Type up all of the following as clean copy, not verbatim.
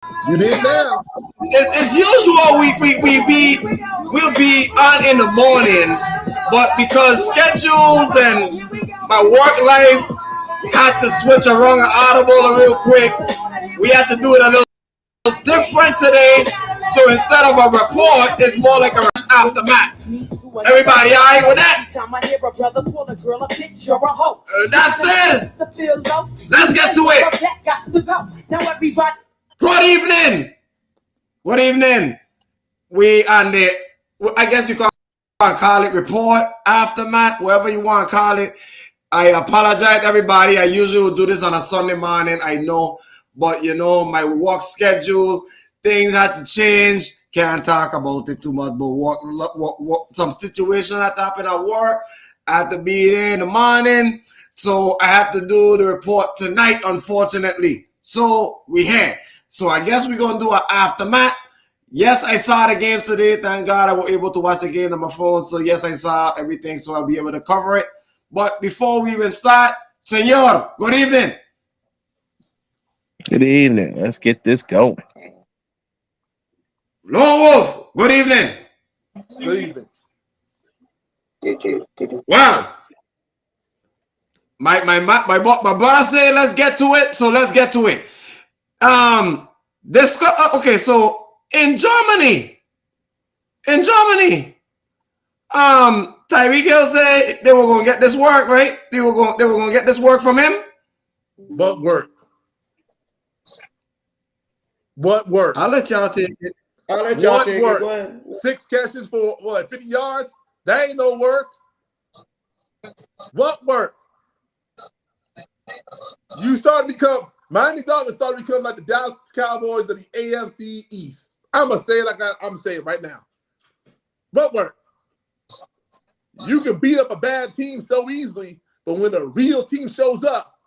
You did now. It's usual we'll be on in the morning, but because schedules and my work life had to switch around an audible real quick, we had to do it a little different today. So instead of a report, it's more like a aftermath. Everybody all right with that? That's it. Let's get to it. Good evening. Good evening. We on the, I guess you can call it report, aftermath, whatever you want to call it. I apologize, everybody. I usually would do this on a Sunday morning, I know. But, you know, my work schedule, things had to change. Can't talk about it too much, but some situation that happened at work. I had to be there in the morning. So I had to do the report tonight, unfortunately. So we here. So I guess we're going to do an aftermath. Yes, I saw the games today. Thank God I was able to watch the game on my phone. So yes, I saw everything, so I'll be able to cover it. But before we even start, Senor, good evening. Good evening. Let's get this going. Lone Wolf, good evening. Good evening. Wow. My brother said let's get to it, so let's get to it. Okay, so in Germany, Tyreek Hill said they were gonna get this work, right? They were gonna get this work from him. What work? What work? I'll let y'all take it. I'll let y'all take it. Go ahead. 6 catches for what? 50 yards? That ain't no work. What work? You started to become Miami Dolphins started to become like the Dallas Cowboys of the AFC East. I'm gonna say it like I'm saying it right now. What work? You can beat up a bad team so easily, but when a real team shows up,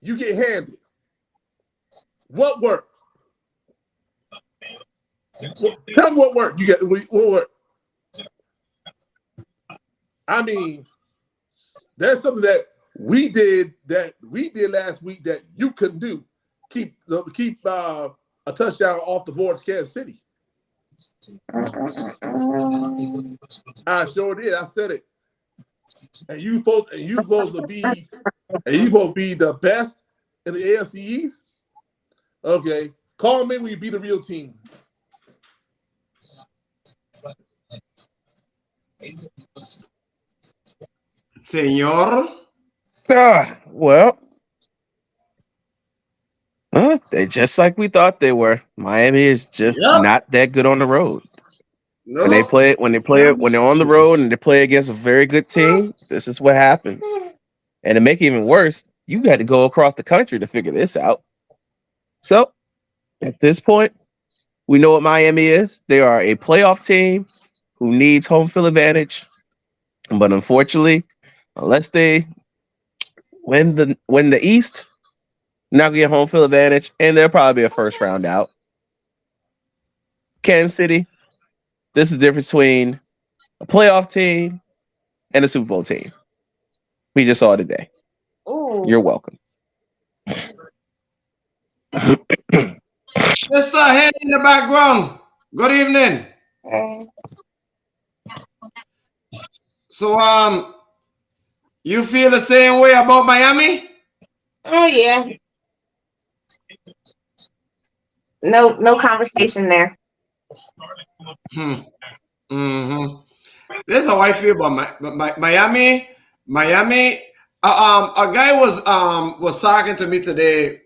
you get handed. What work? Tell me what work you get. What work? I mean, there's something that we did last week that you couldn't do. Keep a touchdown off the board to Kansas City. I sure did. I said it. And you supposed to be the best in the AFC East. Okay, call me when you beat a real team. Senor. Well, they're just like we thought they were. Miami is just not that good on the road. No. When they're on the road and they play against a very good team, this is what happens. And to make it even worse, you got to go across the country to figure this out. So, at this point, we know what Miami is. They are a playoff team who needs home field advantage. But unfortunately, unless they win the East, not gonna get home field advantage, and they'll probably be a first round out. Kansas City, this is the difference between a playoff team and a Super Bowl team. We just saw it today. Ooh. You're welcome. Mr. Head in the background. Good evening. So you feel the same way about Miami? Oh yeah. No conversation there. Mm-hmm. This is how I feel about Miami. A guy was talking to me today.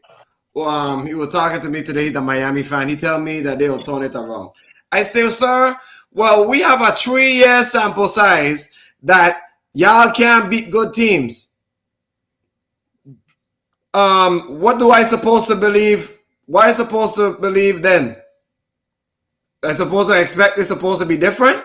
He was talking to me today. He's a Miami fan. He tell me that they'll turn it around. I say, sir, well, we have a 3-year sample size that y'all can't beat good teams. What do I supposed to believe? What I supposed to believe then? I supposed to expect it's supposed to be different?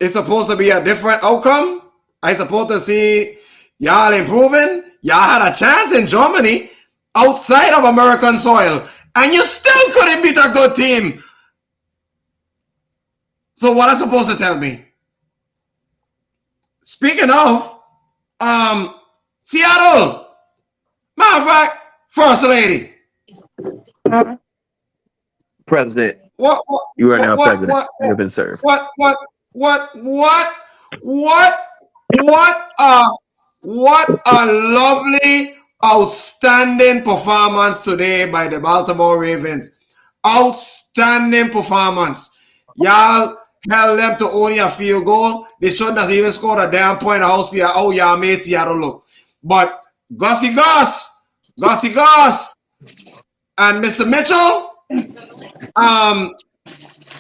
It's supposed to be a different outcome? I supposed to see y'all improving? Y'all had a chance in Germany outside of American soil, and you still couldn't beat a good team. So what are you supposed to tell me? Speaking of, Seattle, matter of fact, First Lady. President, What? you are now president. You have been served. What a lovely, outstanding performance today by the Baltimore Ravens. Outstanding performance. Y'all held them to only a field goal. They shouldn't have even scored a damn point. How y'all made Seattle look. But Gussie Gus, and Mr. Mitchell,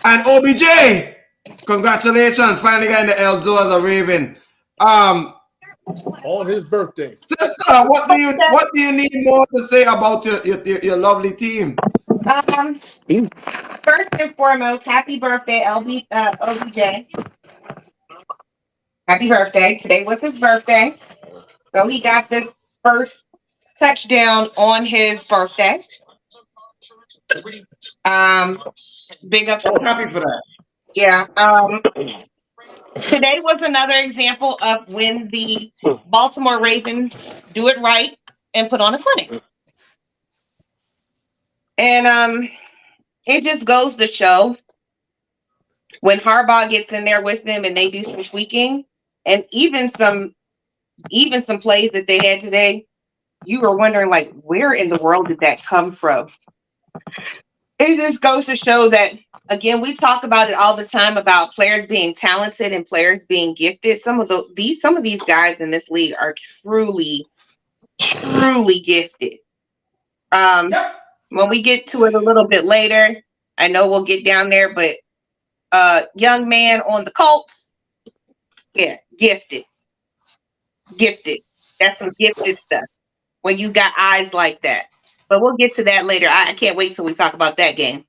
and OBJ, congratulations, finally getting the Elzo as a Raven. On his birthday. Sister, what do you need more to say about your lovely team? First and foremost, happy birthday, OBJ. Happy birthday. Today was his birthday. So he got this first touchdown on his birthday. Big up. I'm happy for that. Yeah. Today was another example of when the Baltimore Ravens do it right and put on a clinic. And it just goes to show when Harbaugh gets in there with them and they do some tweaking and even some plays that they had today, you were wondering, like, where in the world did that come from? It just goes to show that, again, we talk about it all the time about players being talented and players being gifted. Some of these guys in this league are truly, truly gifted. When we get to it a little bit later, I know we'll get down there, but young man on the Colts, yeah, gifted. That's some gifted stuff when you got eyes like that. But we'll get to that later. I can't wait till we talk about that game.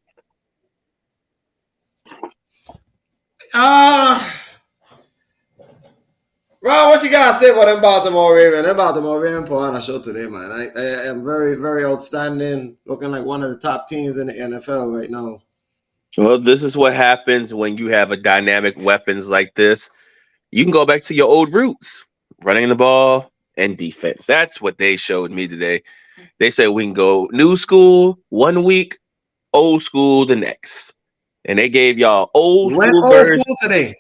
Ron, what you gotta say about them Baltimore Ravens? Them Baltimore Ravens put on a show today, man. I am very, very outstanding, looking like one of the top teams in the NFL right now. Well, this is what happens when you have a dynamic weapons like this. You can go back to your old roots, running the ball and defense. That's what they showed me today. They said we can go new school 1 week, old school the next. And they gave y'all old school today.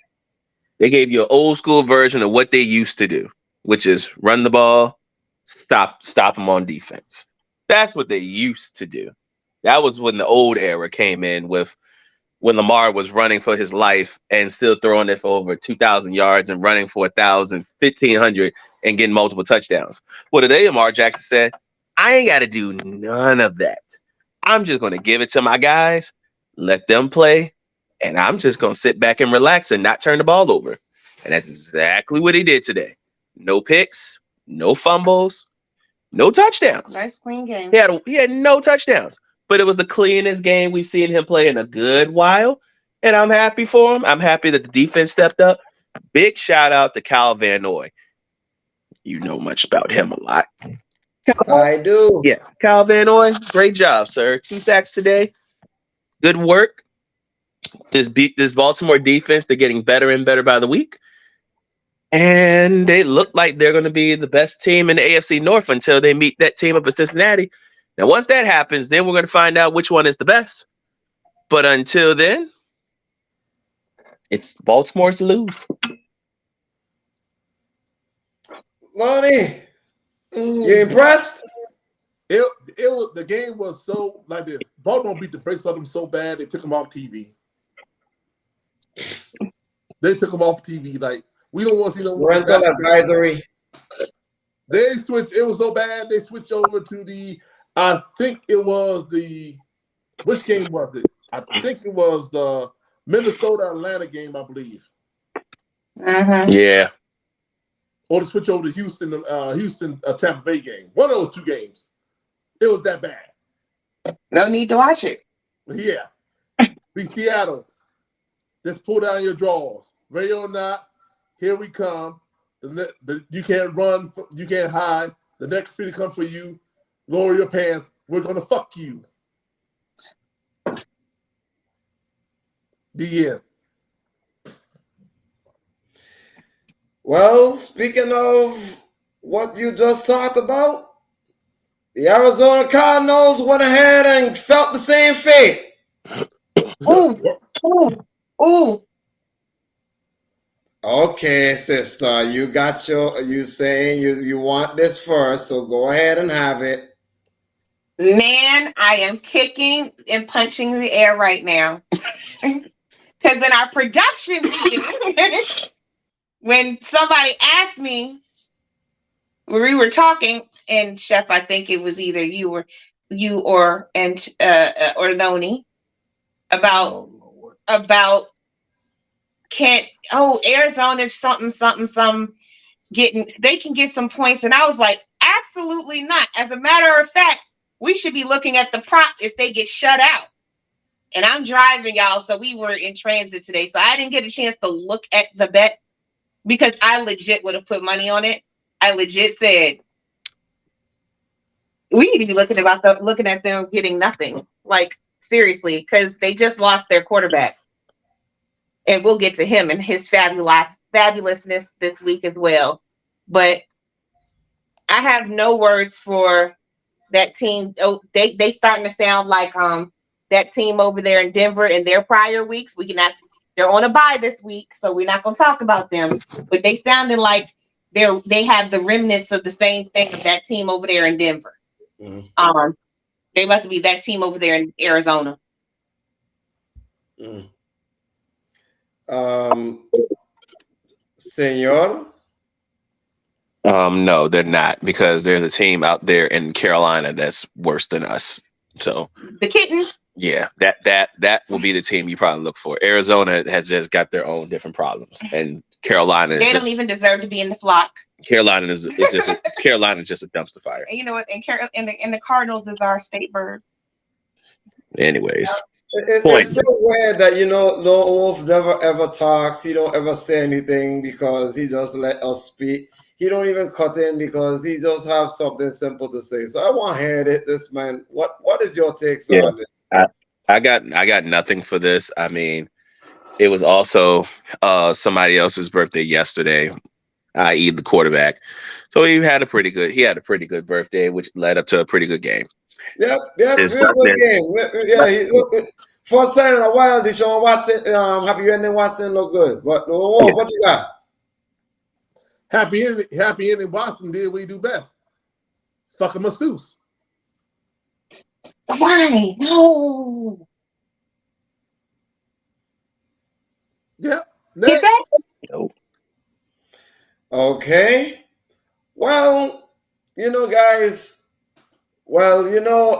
They gave you an old school version of what they used to do, which is run the ball, stop them on defense. That's what they used to do. That was when the old era came in, with when Lamar was running for his life and still throwing it for over 2,000 yards and running for 1,000, 1,500 and getting multiple touchdowns. Well, today Lamar Jackson said, I ain't got to do none of that. I'm just going to give it to my guys, let them play, and I'm just going to sit back and relax and not turn the ball over. And that's exactly what he did today. No picks, no fumbles, no touchdowns. Nice clean game. He had no touchdowns, but it was the cleanest game we've seen him play in a good while. And I'm happy for him. I'm happy that the defense stepped up. Big shout out to Kyle Van Noy. You know much about him a lot. I do. Yeah, Kyle Van Noy, great job, sir. 2 sacks today. Good work. This Baltimore defense, they're getting better and better by the week. And they look like they're going to be the best team in the AFC North until they meet that team up in Cincinnati. Now, once that happens, then we're going to find out which one is the best. But until then, it's Baltimore's to lose. Lonnie, you impressed? The game was so like this. Baltimore beat the brakes on them so bad they took them off TV. Like, we don't want to see no rental advisory. They switched. It was so bad they switched over to the. I think it was the. Which game was it? I think it was the Minnesota-Atlanta game, I believe. Yeah. Or to switch over to Houston Tampa Bay game. One of those 2 games. It was that bad. No need to watch it. Yeah. Be Seattle. Just pull down your drawers. Ready or not, here we come. You can't run. You can't hide. The next fitty comes for you. Lower your pants. We're going to fuck you. The end. Well, speaking of what you just talked about, The Arizona Cardinals went ahead and felt the same fate. Ooh. Okay, sister, you saying you want this first, so go ahead and have it. Man, I am kicking and punching the air right now. Because in our production meeting, when somebody asked me, when we were talking, and Chef, I think it was either you or Noni about Arizona something they can get some points, and I was like, absolutely not. As a matter of fact, we should be looking at the prop if they get shut out. And I'm driving, y'all, so we were in transit today, so I didn't get a chance to look at the bet because I legit would have put money on it. I legit said we need to be looking at them getting nothing. Like, seriously, because they just lost their quarterback. And we'll get to him and his fabulousness this week as well. But I have no words for that team. Oh, they starting to sound like that team over there in Denver in their prior weeks. They're on a bye this week, so we're not gonna talk about them. But they sounded like they have the remnants of the same thing as that team over there in Denver. Mm-hmm. They about to be that team over there in Arizona. Senor? No, they're not, because there's a team out there in Carolina that's worse than us. So the Kittens. Yeah, that will be the team you probably look for. Arizona has just got their own different problems, and Carolina they don't even deserve to be in the flock. Carolina is just Carolina's just a dumpster fire. And you know what? And the Cardinals is our state bird. Anyways, it's so weird that Lord Wolf never ever talks. He don't ever say anything because he just let us speak. He don't even cut in because he just have something simple to say. So I want to hear it. This man, what is your takes on this? I got nothing for this. I mean, it was also somebody else's birthday yesterday, i.e. the quarterback. So he had a pretty good birthday, which led up to a pretty good game. Yep, real good game. Yeah, first time in a while, Deshaun Watson, happy ending Watson look good. But what you got? Happy ending Watson did what he do best. Fuck a masseuse. Why? No. Yeah. Next. Okay. Well, guys. Well,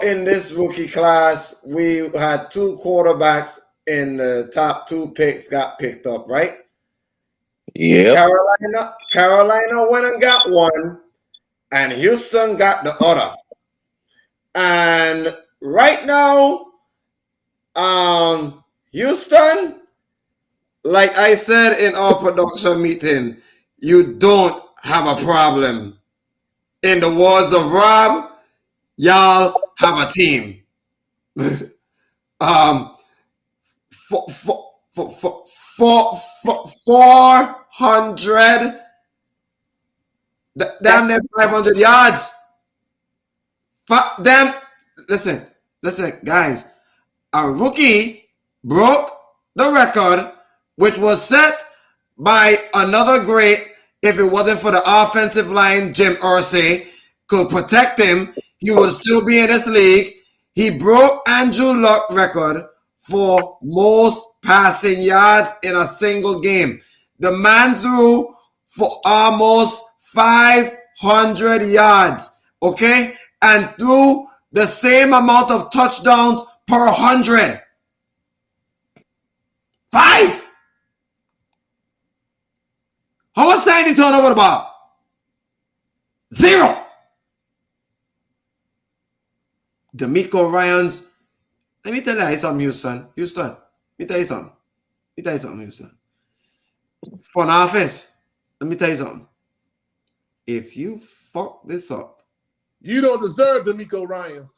in this rookie class, we had 2 quarterbacks in the top 2 picks got picked up, right? Yeah. Carolina went and got one, and Houston got the other. And right now, Houston, like I said in our production meeting, you don't have a problem. In the words of Rob, y'all have a team. 400, damn near 500 yards. Damn, listen, guys. A rookie broke the record, which was set by another great. If it wasn't for the offensive line, Jim Irsay could protect him, he would still be in this league. He broke Andrew Luck's record for most passing yards in a single game. The man threw for almost 500 yards, okay? And threw the same amount of touchdowns per 100. 5! How much time did he turn over the ball? 0. D'Amico Ryans. Let me tell you something, Houston. Let me tell you something. Houston. Front office. Let me tell you something. If you fuck this up, you don't deserve D'Amico Ryan.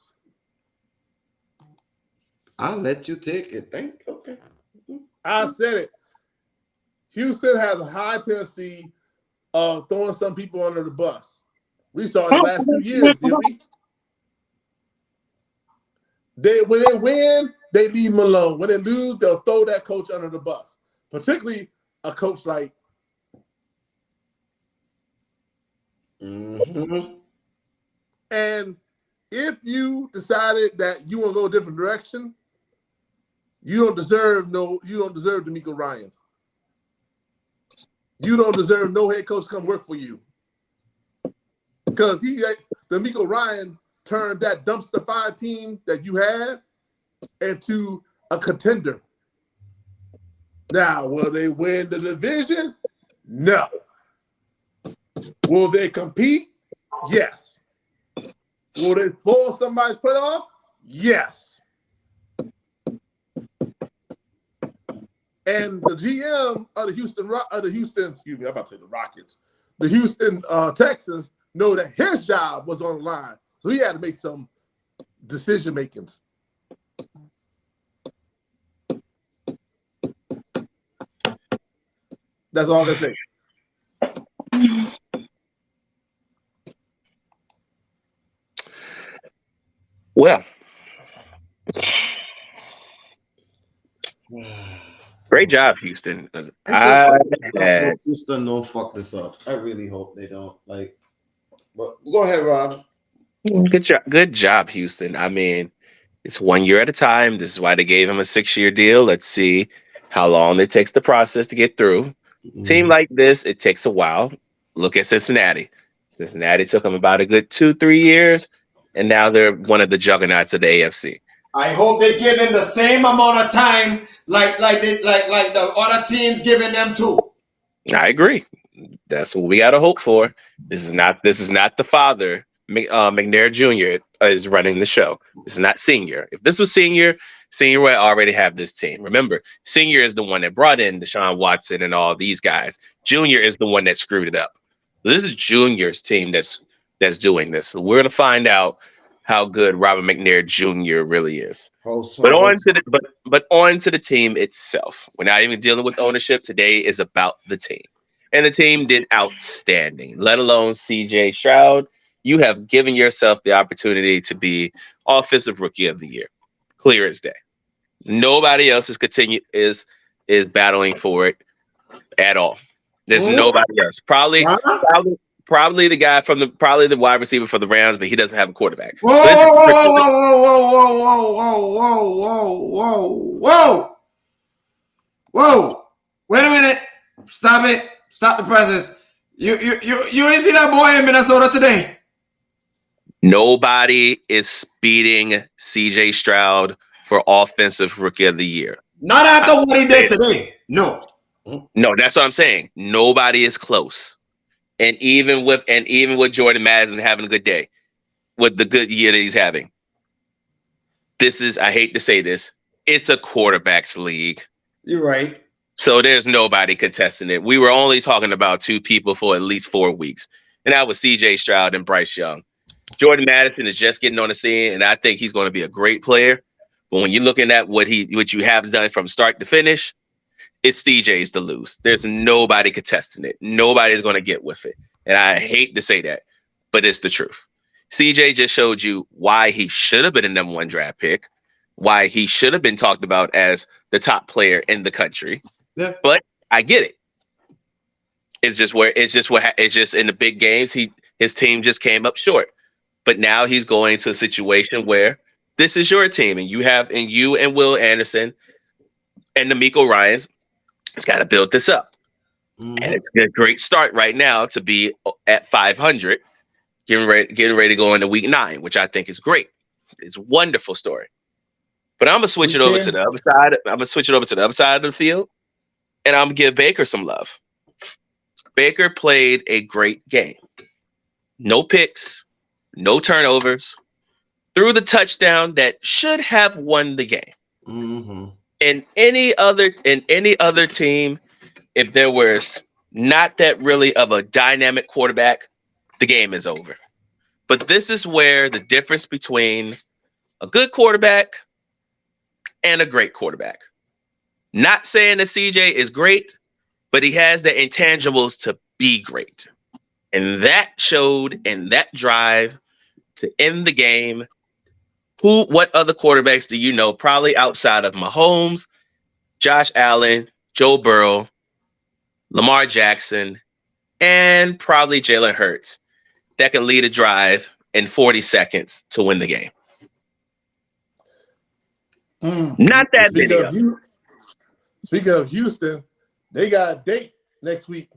I'll let you take it. Okay. I said it. Houston has a high tendency of throwing some people under the bus. We saw it the last 2 years, did we? When they win, they leave them alone. When they lose, they'll throw that coach under the bus. Particularly a coach like. Mm-hmm. And if you decided that you want to go a different direction, you don't deserve D'Amico Ryans. You don't deserve no head coach to come work for you. Because D'Amico Ryan turned that dumpster fire team that you had into a contender. Now, will they win the division? No. Will they compete? Yes. Will they spoil somebody's playoff? Yes. And the GM of the Houston, excuse me, I'm about to say the Rockets, the Houston Texans know that his job was on the line. So he had to make some decision makings. That's all I can say. Well, great job, Houston. Houston don't fuck this up. I really hope they don't. Like, but go ahead, Rob. Good job, Houston. I mean, it's 1 year at a time. This is why they gave him a 6-year deal. Let's see how long it takes the process to get through. Team like this, it takes a while. Look at Cincinnati. Cincinnati took them about a good 2-3 years, and now they're one of the juggernauts of the AFC. I hope they give them the same amount of time like the other teams giving them too. I agree. That's what we got to hope for. This is not the father. McNair Jr. is running the show. This is not Senior. If this was Senior would already have this team. Remember, Senior is the one that brought in Deshaun Watson and all these guys. Junior is the one that screwed it up. This is Junior's team that's doing this. So we're gonna find out how good Robert McNair Jr. really is. But on to the team itself. We're not even dealing with ownership. Today is about the team. And the team did outstanding, let alone CJ Stroud. You have given yourself the opportunity to be Offensive Rookie of the Year. Clear as day. Nobody else is battling for it at all. There's nobody else. Probably the guy probably the wide receiver for the Rams, but he doesn't have a quarterback. Whoa! Wait a minute. Stop it. Stop the presses. You ain't see that boy in Minnesota today. Nobody is beating CJ Stroud for Offensive Rookie of the Year. Not after what he did today. No, that's what I'm saying. Nobody is close. And even with Jordan Madison having a good day, with the good year that he's having, this is, I hate to say this, it's a quarterbacks league. You're right. So there's nobody contesting it. We were only talking about two people for at least 4 weeks, and that was CJ Stroud and Bryce Young. Jordan Madison is just getting on the scene, and I think he's going to be a great player. But when you're looking at what you have done from start to finish, it's CJ's to lose. There's nobody contesting it. Nobody's going to get with it. And I hate to say that, but it's the truth. CJ just showed you why he should have been a number 1 draft pick, why he should have been talked about as the top player in the country. Yeah. But I get it. It's just in the big games, his team just came up short. But now he's going to a situation where this is your team, and you and Will Anderson and D'Amico Ryans, it's got to build this up. Mm-hmm. And it's a great start right now to be at 500, getting ready to go into week 9, which I think is great. It's a wonderful story. But I'm gonna switch it over to the other side. I'm gonna switch it over to the other side of the field, and I'm gonna give Baker some love. Baker played a great game. No picks, no turnovers, threw the touchdown that should have won the game. Mm-hmm. In any other team, if there was not that really of a dynamic quarterback, the game is over. But this is where the difference between a good quarterback and a great quarterback. Not saying that CJ is great, but he has the intangibles to be great. And that showed in that drive to end the game What other quarterbacks do you know, probably outside of Mahomes, Josh Allen, Joe Burrow, Lamar Jackson, and probably Jalen Hurts, that can lead a drive in 40 seconds to win the game? Not that video. Speaking of Houston, they got a date next week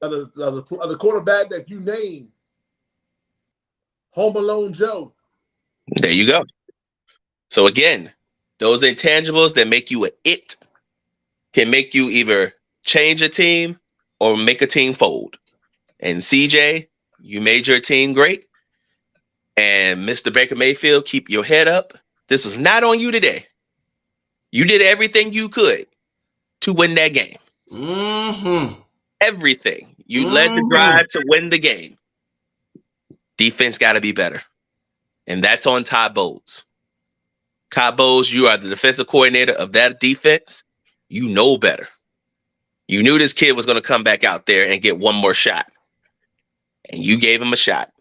of the quarterback that you named, Home Alone Joe. There you go. So again, those intangibles that make you an it can make you either change a team or make a team fold. And CJ, you made your team great. And Mr. Baker Mayfield, keep your head up. This was not on you today. You did everything you could to win that game. Mm-hmm. Everything. You led the drive to win the game. Defense got to be better. And that's on Todd Bowles. Todd Bowles, you are the defensive coordinator of that defense. You know better. You knew this kid was going to come back out there and get one more shot. And you gave him a shot.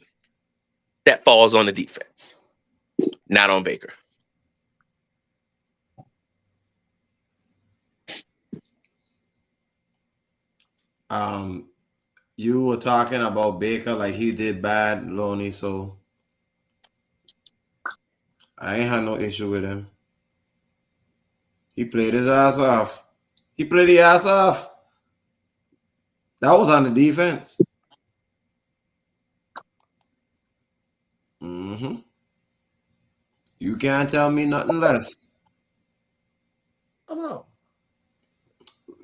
That falls on the defense, not on Baker. You were talking about Baker like he did bad, Lonnie, so I ain't had no issue with him. He played his ass off. He played the ass off. That was on the defense. Mm-hmm. You can't tell me nothing less. I know.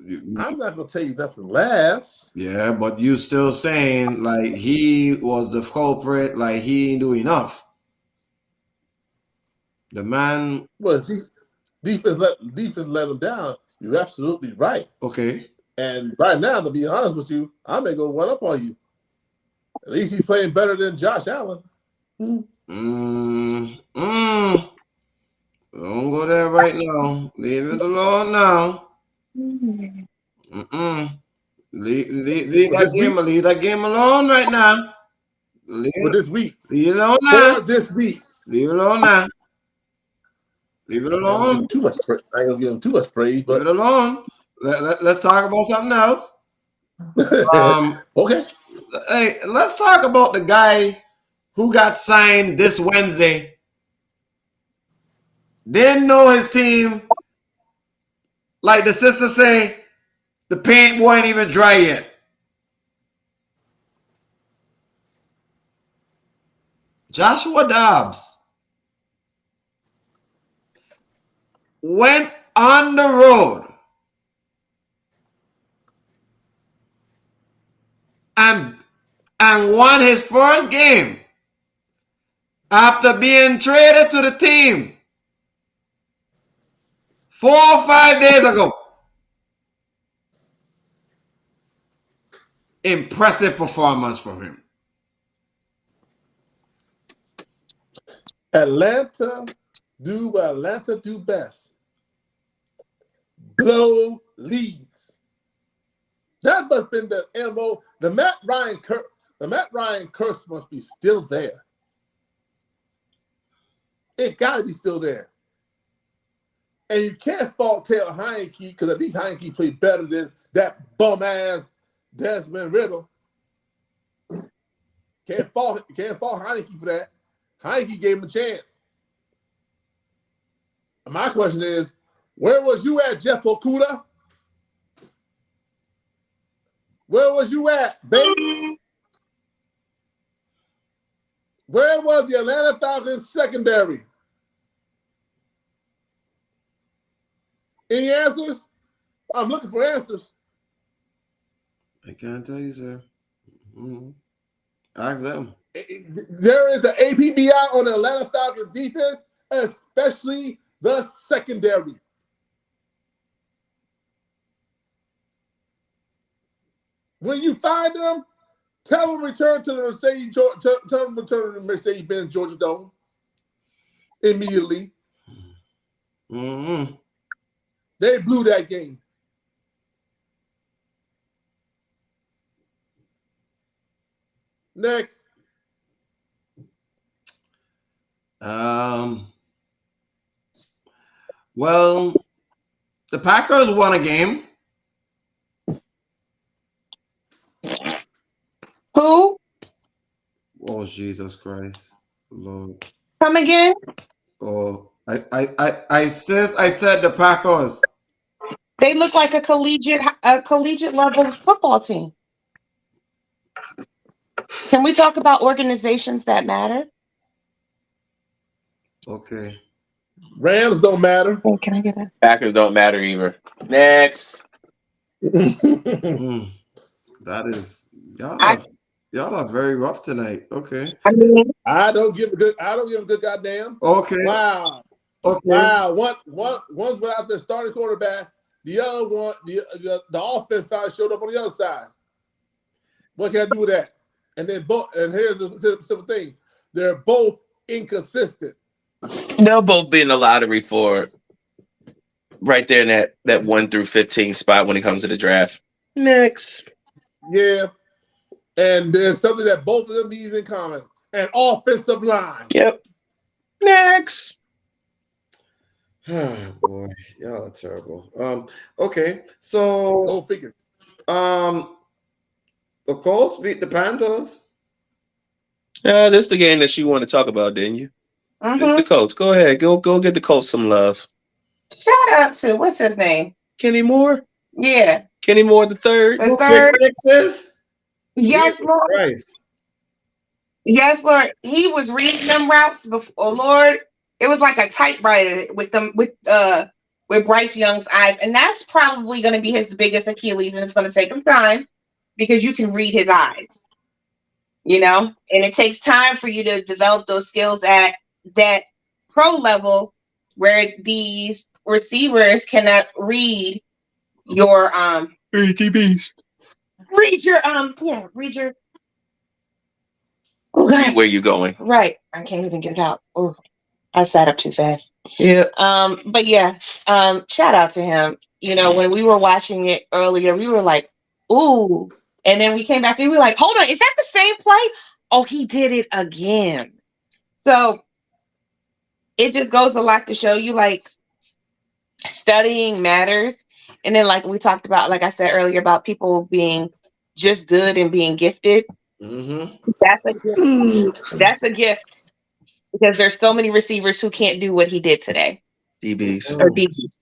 I'm not gonna tell you nothing less. Yeah, but you still saying like he was the culprit, like he ain't do enough. The man. Well, defense let him down. You're absolutely right. Okay. And right now, to be honest with you, I may go one up on you. At least he's playing better than Josh Allen. Don't go there right now. Leave it alone now. Leave that game alone right now. For this week. Leave it alone now. For this week. Leave it alone now. Leave it alone. I ain't gonna give him too much praise, but leave it alone. Let's talk about something else. Okay. Hey, let's talk about the guy who got signed this Wednesday. Didn't know his team. Like the sister say, the paint wasn't even dry yet. Joshua Dobbs went on the road and won his first game after being traded to the team 4 or 5 days ago. Impressive performance from him. Atlanta do what Atlanta do best. Blow leads. That must have been the MO. The Matt Ryan curse must be still there. It gotta be still there. And you can't fault Taylor Heineke, because at least Heineke played better than that bum ass Desmond Riddle. Can't fault Heineke for that. Heineke gave him a chance. My question is, where was you at, Jeff Okuda? Where was you at, baby? Where was the Atlanta Falcons secondary? Any answers? I'm looking for answers. I can't tell you, sir. Ask them. There is an APBI on the Atlanta Falcons defense, especially the secondary. When you find them, tell them return to the Mercedes-Benz Georgia Dome immediately. They blew that game. Next. Well, the Packers won a game. Who? Oh, Jesus Christ, Lord. Come again? Oh, I said the Packers. They look like a collegiate level football team. Can we talk about organizations that matter? Okay. Rams don't matter. Hey, can I get that? Packers don't matter either. Next. Mm, that is y'all are very rough tonight. Okay. I mean, I don't give a good goddamn. Okay. Wow. Okay. Wow. One's without their starting quarterback. The other one, the offense side showed up on the other side. What can I do with that? And then here's the simple thing. They're both inconsistent. They'll both be in the lottery for right there in that 1 through 15 spot when it comes to the draft. Next. Yeah. And there's something that both of them need in common. An offensive line. Yep. Next. Oh boy, y'all are terrible. Okay, so Go figure. the Colts beat the Panthers. This is the game that you want to talk about, didn't you? It's the Colts. Go ahead. Go get the Colts some love. Shout out to what's his name? Kenny Moore? Yeah. Kenny Moore the third. The third. Sixes? Yes, Lord. Christ. Yes, Lord. He was reading them routes before. Oh, Lord, it was like a typewriter with Bryce Young's eyes, and that's probably going to be his biggest Achilles, and it's going to take him time because you can read his eyes, and it takes time for you to develop those skills at that pro level where these receivers cannot read your DBs. read your oh God. Where you going? Right. I can't even get it out. Oh, I sat up too fast. Yeah. But yeah, shout out to him. When we were watching it earlier, we were like, ooh. And then we came back and we were like, hold on, is that the same play? Oh, he did it again. So it just goes a lot to show you, like, studying matters. And then, like we talked about, like I said earlier, about people being just good and being gifted. Mm-hmm. That's a gift. That's a gift. Because there's so many receivers who can't do what he did today. DBs. Or DBs.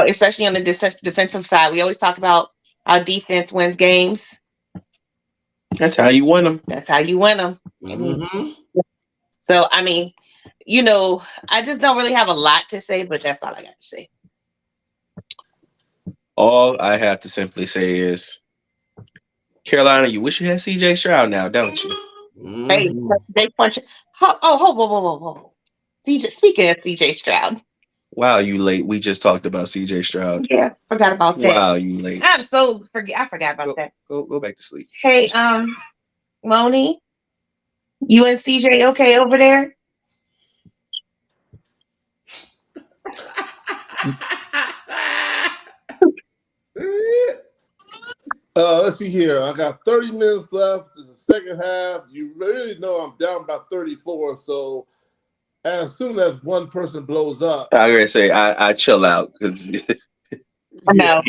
Especially on the defensive side, we always talk about how defense wins games. That's how you win them. That's how you win them. Mm-hmm. So, I mean, I just don't really have a lot to say, but that's all I got to say. All I have to simply say is, Carolina, you wish you had CJ Stroud now, don't you? Mm-hmm. Hey, they punch. Whoa. CJ, speaking of CJ Stroud. Wow, you late. We just talked about CJ Stroud. Yeah, forgot about that. Wow, you late. I forgot about that. Go back to sleep. Hey, Lonnie, you and CJ okay over there? Let's see here. I got 30 minutes left in the second half. You really know I'm down by 34. So as soon as one person blows up, I'm gonna say I chill out because No,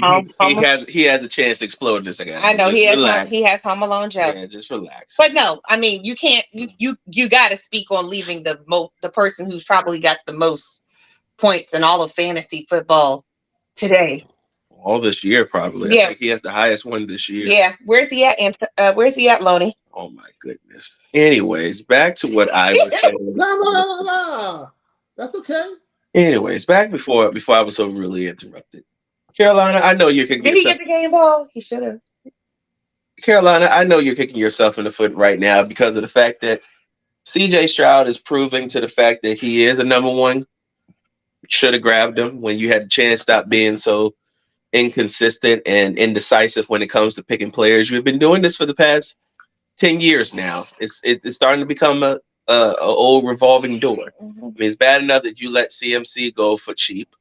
he has a chance to explode this again. I know Just he has Home Alone Joe. Yeah, just relax. But no, I mean you can't you got to speak on leaving the person who's probably got the most points in all of fantasy football today. All this year, probably. Yeah. I think he has the highest one this year. Yeah. Where's he at? Where's he at, Lonnie? Oh my goodness. Anyways, back to what I was saying. No. That's okay. Anyways, back before I was so rudely interrupted. Carolina, I know you're kicking Did yourself. He get the game ball? He should have. Carolina, I know you're kicking yourself in the foot right now because of the fact that CJ Stroud is proving to the fact that he is a number one. Should have grabbed him when you had a chance. Stop being so inconsistent and indecisive when it comes to picking players. You've been doing this for the past 10 years now. It's starting to become a old revolving door. Mm-hmm. I mean, it's bad enough that you let CMC go for cheap.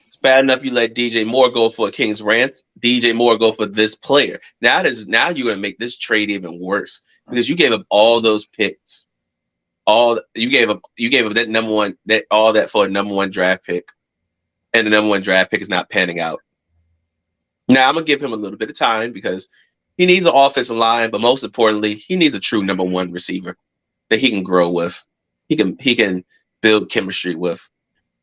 It's bad enough you let DJ Moore go for a King's Rant. DJ Moore go for this player. Now you're gonna make this trade even worse because you gave up all those picks You gave up that number one, all that for a number one draft pick, and the number one draft pick is not panning out. Now I'm gonna give him a little bit of time because he needs an offensive line, but most importantly, he needs a true number one receiver that he can grow with. He can build chemistry with.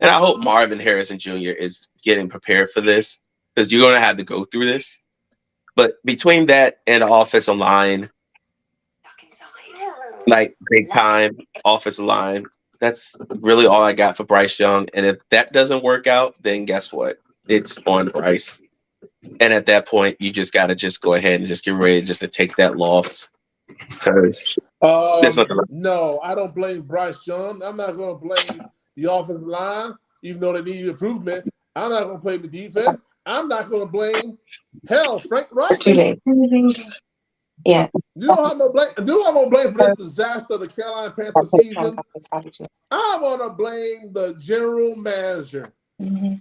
And I hope Marvin Harrison Jr. is getting prepared for this because you're going to have to go through this. But between that and the offensive line, like big time offensive line, that's really all I got for Bryce Young. And if that doesn't work out, then guess what? It's on Bryce. And at that point, you just got to just go ahead and just get ready just to take that loss. Because no, I don't blame Bryce Young. I'm not going to blame the offensive line, even though they need improvement. I'm not going to blame the defense. I'm not going to blame Frank Reich. 2 days. Yeah. You know how I'm going to blame for this disaster of the Carolina Panthers season? I'm going to blame the general manager. Mm-hmm.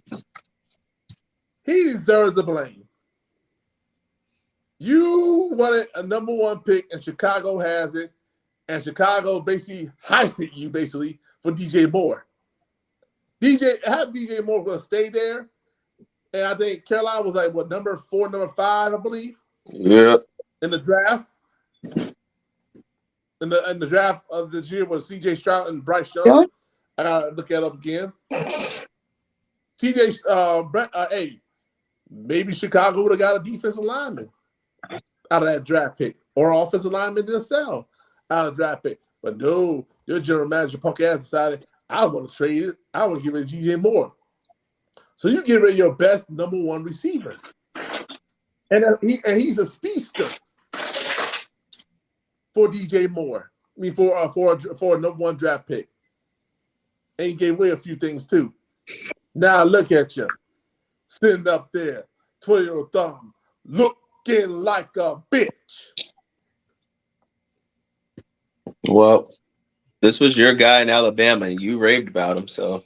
He deserves the blame. You wanted a number one pick, and Chicago has it, and Chicago basically heisted you for DJ Moore. DJ Moore going to stay there, and I think Carolina was like number 4, number 5, I believe. Yeah. In the draft. In the draft of this year was C.J. Stroud and Bryce Young. Yeah. I gotta look that up again. Maybe Chicago would have got a defensive lineman out of that draft pick, or offensive lineman themselves out of the draft pick. But no, your general manager punk ass decided, I want to trade it. I want to get rid of DJ Moore. So you get rid of your best number one receiver. And he's a speedster for DJ Moore. I mean, for a number one draft pick. And he gave away a few things too. Now look at you. Sitting up there, twiddling your thumb, looking like a bitch. Well, this was your guy in Alabama, and you raved about him, so.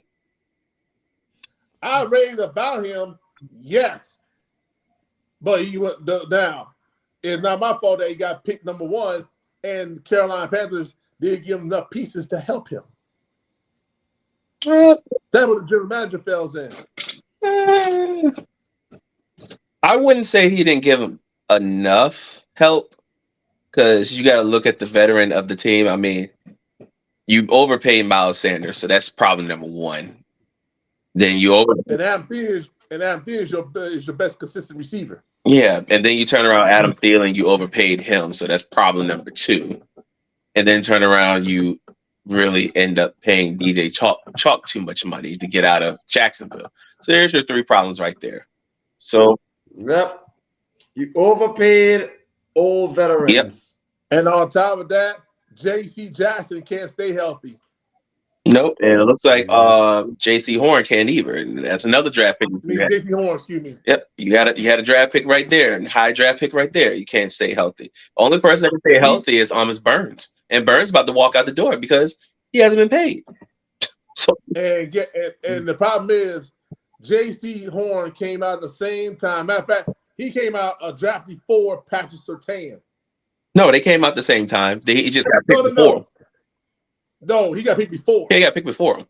I raved about him, yes. But he went down. It's not my fault that he got picked number one, and Carolina Panthers didn't give him enough pieces to help him. That's what the general manager fails in. I wouldn't say he didn't give him enough help because you got to look at the veteran of the team. I mean, you overpaid Miles Sanders, so that's problem number one. Then you and Adam Thielen is your best consistent receiver. Yeah, and then you turn around Adam Thielen, you overpaid him, so that's problem number two. And then turn around, you really end up paying DJ Chalk too much money to get out of Jacksonville. So there's your 3 problems right there. So yep, you overpaid old veterans. Yep. And on top of that, J.C. Jackson can't stay healthy. Nope, and it looks like J.C. Horn can't either. And that's another draft pick. J.C. Horn, excuse me. Yep, you had a draft pick right there, and high draft pick right there. You can't stay healthy. Only person that can stay healthy is Burns, and Burns about to walk out the door because he hasn't been paid. So and the problem is J.C. Horn came out at the same time. Matter of fact, he came out a draft before Patrick Surtain. No, they came out the same time. He just got picked before him. No, he got picked before. Yeah, he got picked before him.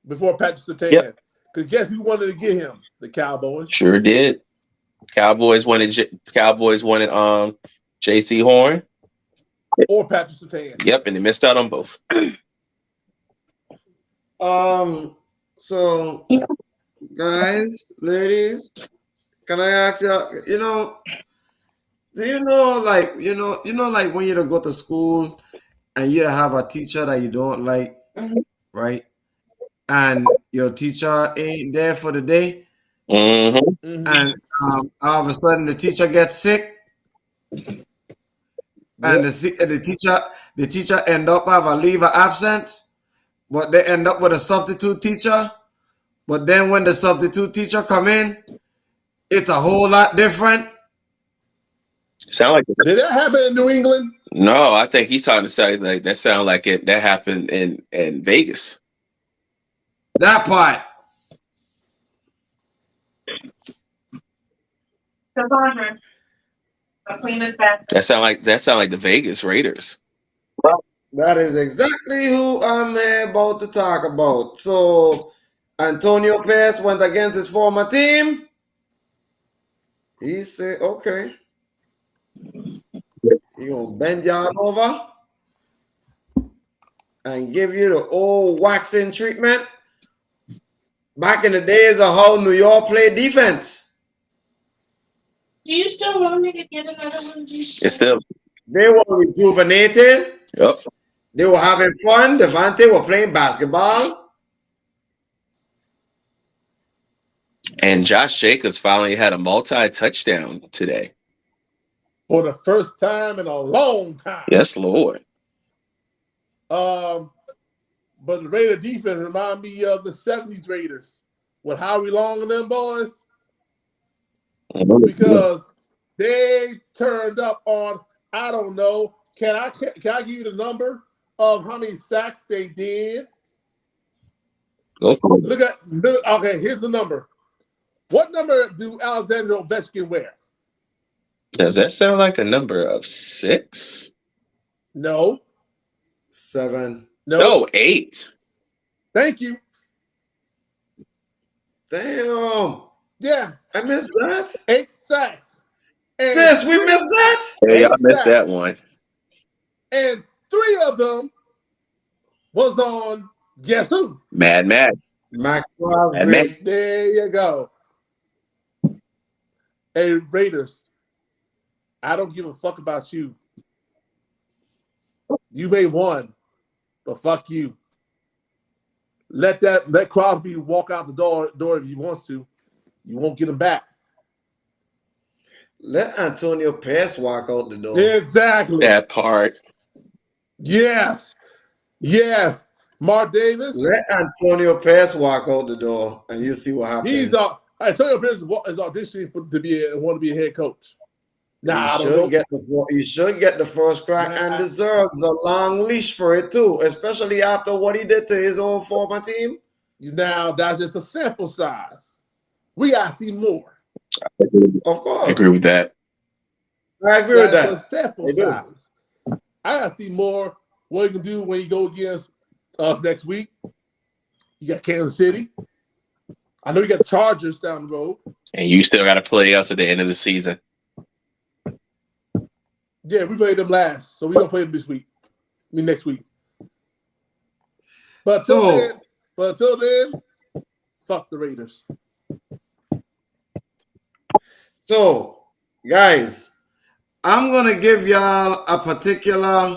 Before Patrick Surtain. Yep. Because guess who wanted to get him? The Cowboys. Sure did. Cowboys wanted J.C. Horn. Or Patrick Surtain. Yep, and they missed out on both. So, guys, ladies, can I ask you? Do you know, like when you go to school and you have a teacher that you don't like, right? And your teacher ain't there for the day, and all of a sudden the teacher gets sick, and the teacher end up have a leave of absence, but they end up with a substitute teacher. But then when the substitute teacher come in, it's a whole lot different. Did that happen in New England? No, I think he's trying to say like that. Sound like that happened in Vegas. That part. That sound like the Vegas Raiders. That is exactly who I'm about to talk about. So, Antonio Pierce went against his former team. He said, okay, he gonna bend y'all over and give you the old waxing treatment. Back in the days of how New York played defense. Do you still want me to get another one of these? It's still. They were rejuvenated. Yep. They were having fun. Devante were playing basketball. And Josh Jacobs finally had a multi-touchdown today. For the first time in a long time. Yes, Lord. But the Raider defense remind me of the 70s Raiders with Howie Long and them boys. Because they turned up on, I don't know, can I give you the number of how many sacks they did? Go for it. Look, okay, here's the number. What number do Alexander Ovechkin wear? Does that sound like a number of 6? No. 7. No, 8. Thank you. Damn. Yeah. I missed that. 8 sacks. And Sis, we missed that? Hey, y'all missed that one. And 3 of them was on, guess who? Mad. Max Crosby. There you go. Hey, Raiders, I don't give a fuck about you. You may won, but fuck you. Let Crosby walk out the door if he wants to. You won't get him back. Let Antonio Pierce walk out the door. Exactly. That part. Yes. Mark Davis. Let Antonio Pierce walk out the door, and you see what happens. Antonio Pierce is auditioning want to be a head coach. He should get the first crack and deserves a long leash for it too, especially after what he did to his own former team. Now that's just a sample size. We gotta see more. Of course, I agree with that. I agree with that. A sample size. I gotta see more. What you can do when you go against us next week. You got Kansas City. I know you got Chargers down the road. And you still got to play us at the end of the season. Yeah, we played them last, so we don't play them this week. Next week. But until then, fuck the Raiders. So, guys, I'm gonna give y'all a particular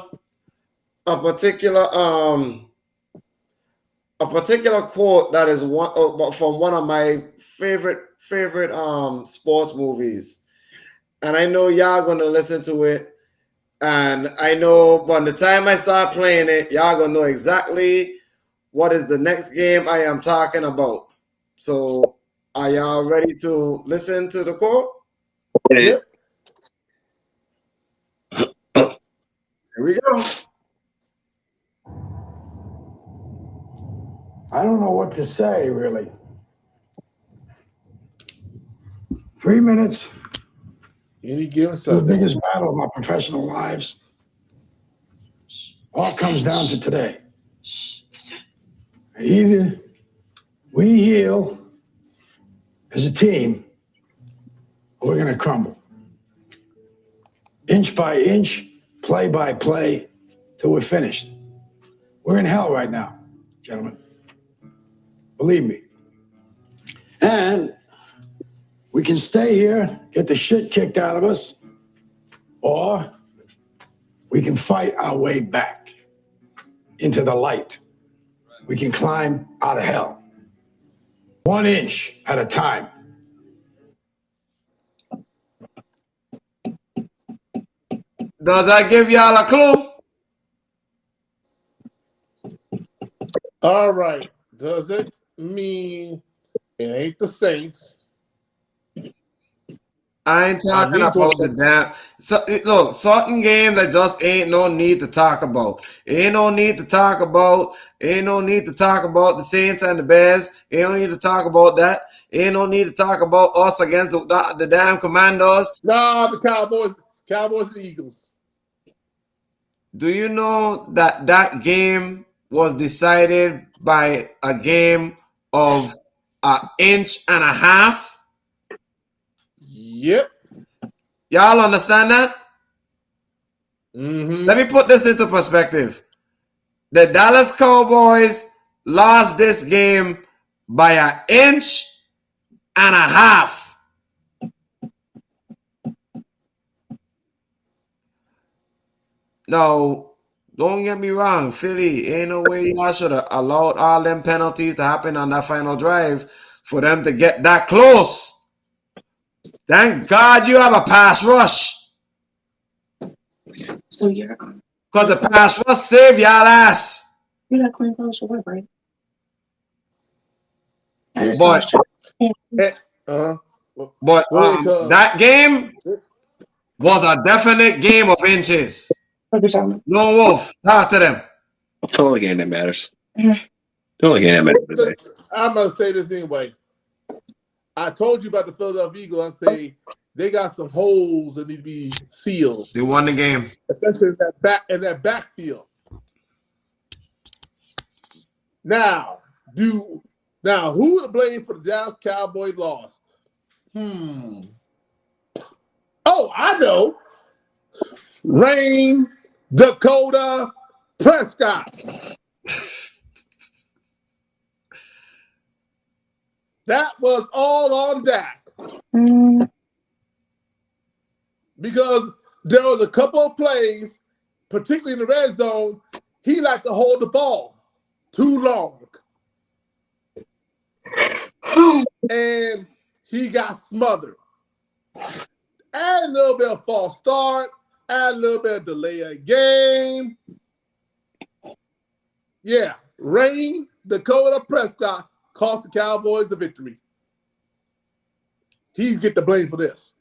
quote that is from one of my favorite sports movies, and I know y'all gonna listen to it, and I know by the time I start playing it, y'all gonna know exactly what is the next game I am talking about. So, are y'all ready to listen to the quote? Yep. Here we go. I don't know what to say, really. 3 minutes. Any given The Sunday. biggest battle of my professional lives. All comes down to today. Either we heal as a team, or we're going to crumble. Inch by inch, play by play, till we're finished. We're in hell right now, gentlemen. Believe me. And we can stay here, get the shit kicked out of us, or we can fight our way back into the light. We can climb out of hell. 1 inch at a time. Does that give y'all a clue? All right. Does it mean it ain't the Saints? I ain't talking about the damn. So, look, certain games that just ain't no need to talk about. Ain't no need to talk about the Saints and the Bears. Ain't no need to talk about that. Ain't no need to talk about us against the damn Commandos. Nah, the Cowboys and Eagles. Do you know that that game was decided by a game of an inch and a half? Yep. Y'all understand that? Mm-hmm. Let me put this into perspective. The Dallas Cowboys lost this game by an inch and a half. Now, don't get me wrong, Philly, ain't no way y'all should have allowed all them penalties to happen on that final drive for them to get that close. Thank God you have a pass rush. So you're Because the pass rush saved y'all ass. you're not clean clothes for work, right? But that game was a definite game of inches. No Wolf, talk to them. It's the only game that matters. The only game that matters today. I'm gonna say this anyway. I told you about the Philadelphia Eagles. I say they got some holes that need to be sealed. They won the game, especially in that backfield. Now, who to blame for the Dallas Cowboys loss? Oh, I know. Rain Dakota Prescott. That was all on Dak. Because there was a couple of plays, particularly in the red zone, he liked to hold the ball too long. And he got smothered. Add a little bit of false start, add a little bit of delay of game. Yeah, Rain Dakota Prescott cost the Cowboys the victory. He get the blame for this.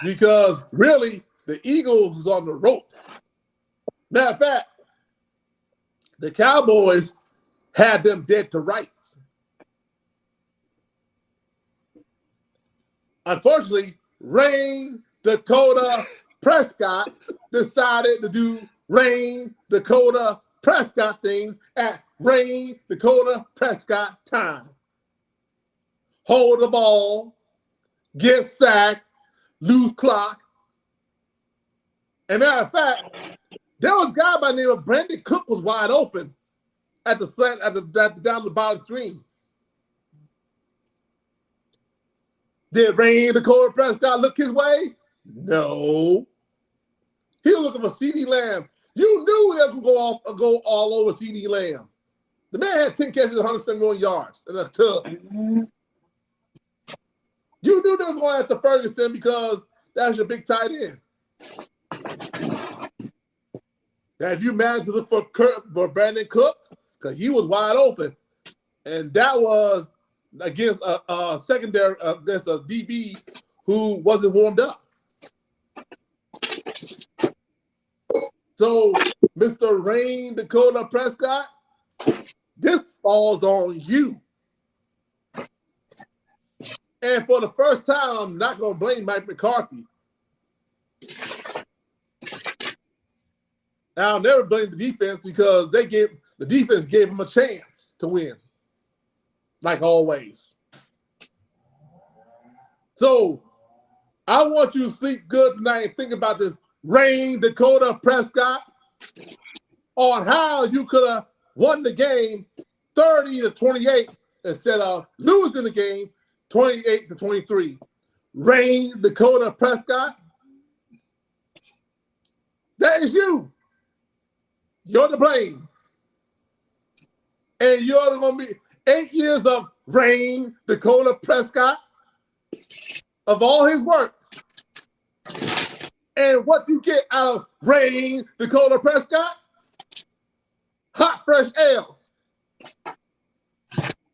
Because really, the Eagles was on the ropes. Matter of fact, the Cowboys had them dead to rights. Unfortunately, Rain Dakota Prescott decided to do Rain Dakota Prescott things at Rain Dakota Prescott time. Hold the ball, get sacked, lose clock. And matter of fact, there was a guy by the name of Brandon Cook was wide open at the slant down the bottom screen. Did Rain Dakota Prescott look his way? No. He was looking for CeeDee Lamb. You knew they were going to go all over CeeDee Lamb. The man had 10 catches, 171 yards in a tub. You knew they were going after Ferguson because that's your big tight end. Now, if you managed to look for Brandon Cook, because he was wide open, and that was against a secondary, against a DB who wasn't warmed up. So, Mr. Rain Dakota Prescott, this falls on you. And for the first time, I'm not going to blame Mike McCarthy. I'll never blame the defense because the defense gave him a chance to win, like always. So I want you to sleep good tonight and think about this Rain Dakota Prescott on how you could have won the game 30-28 instead of losing the game 28-23. Rain Dakota Prescott, that is you. You're to blame. And you're going to be 8 years of Rain Dakota Prescott, of all his work. And what you get out of Rain Dakota Prescott? Hot, fresh ales.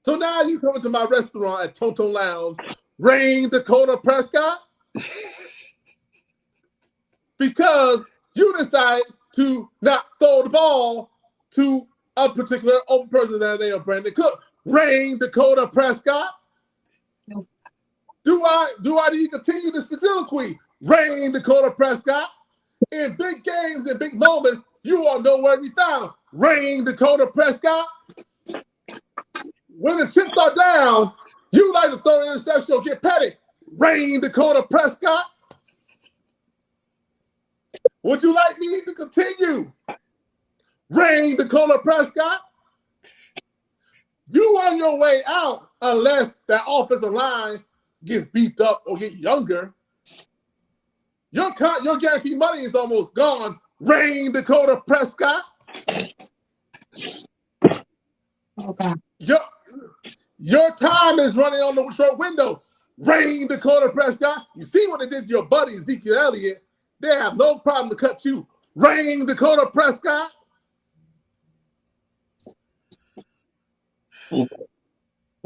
So now you come into my restaurant at Tonto Lounge, Rain Dakota Prescott, because you decide to not throw the ball to a particular open person that name of Brandon Cook. Rain Dakota Prescott. Do I need to continue this soliloquy? Rain Dakota Prescott. In big games and big moments, you are nowhere to be found. Rain Dakota Prescott. When the chips are down, you like to throw an interception or get petty. Rain Dakota Prescott. Would you like me to continue? Rain Dakota Prescott. You on your way out unless that offensive line gets beat up or get younger. Your guaranteed money is almost gone. Rain Dakota Prescott. Okay. Your time is running on the short window. Rain Dakota Prescott. You see what they did to your buddy Ezekiel Elliott. They have no problem to cut you. Rain Dakota Prescott.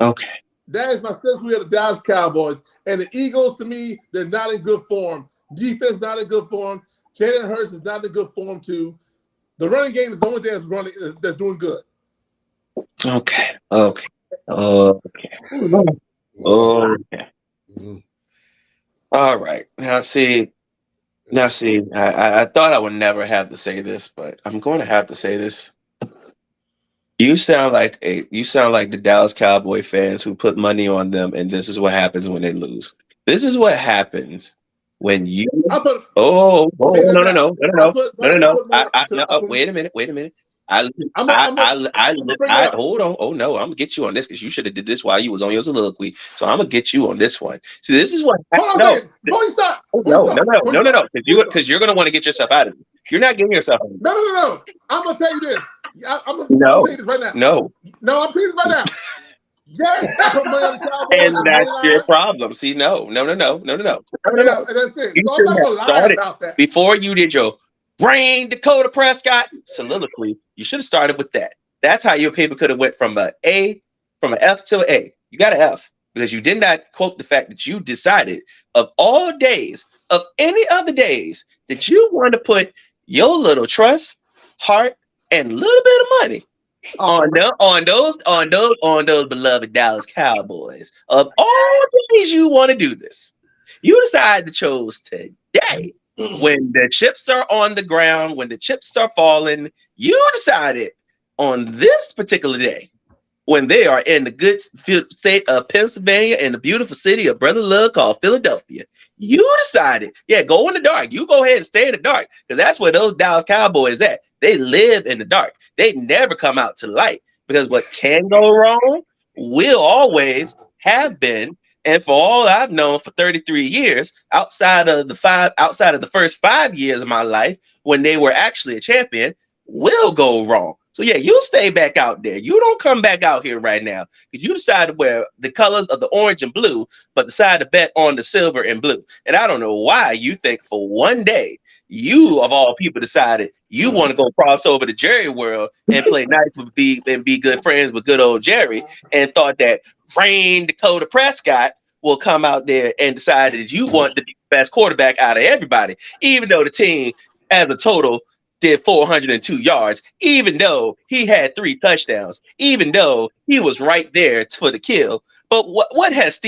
Okay. That is my sympathy of the Dallas Cowboys. And the Eagles, to me, they're not in good form. Defense not in good form. Jalen Hurts is not in good form, too. The running game is the only thing that's doing good. Okay. All right. Now see, I thought I would never have to say this, but I'm going to have to say this. You sound like the Dallas Cowboy fans who put money on them, and this is what happens when they lose. This is what happens when you. No. Wait a minute. Hold on. Oh no, I'm gonna get you on this because you should have did this while you was on your soliloquy. So I'm gonna get you on this one. See, this is what. Before you start. No. Because you're gonna want to get yourself out of it. You're not getting yourself out of it. No. I'm gonna tell you this. I'm gonna tell you this right now. No, I'm telling you this right now. Yes, I put money on the Cowboys. And that's your problem. See, no. And that's it. You So I'm not gonna lie about that. Before you did your Rain Dakota Prescott soliloquy, you should have started with that. That's how your paper could have went from an F to an A. You got an F because you did not quote the fact that you decided of all days, of any other days, that you wanted to put your little trust, heart, and a little bit of money on those beloved Dallas Cowboys. Of all days you want to do this, you decided to choose today. When the chips are on the ground, when the chips are falling, you decided on this particular day, when they are in the good state of Pennsylvania and the beautiful city of brother love called Philadelphia, you decided, go in the dark. You go ahead and stay in the dark because that's where those Dallas Cowboys at. They live in the dark. They never come out to light because what can go wrong will always have been. And for all I've known for 33 years, outside of the first 5 years of my life, when they were actually a champion, will go wrong. So you stay back out there. You don't come back out here right now because you decide to wear the colors of the orange and blue, but decide to bet on the silver and blue. And I don't know why you think for one day you of all people decided you want to go cross over to Jerry World and play nice and be good friends with good old Jerry, and thought that Rain Dakota Prescott will come out there and decide that you want to be the best quarterback out of everybody, even though the team as a total did 402 yards, even though he had 3 touchdowns, even though he was right there for the kill. But what has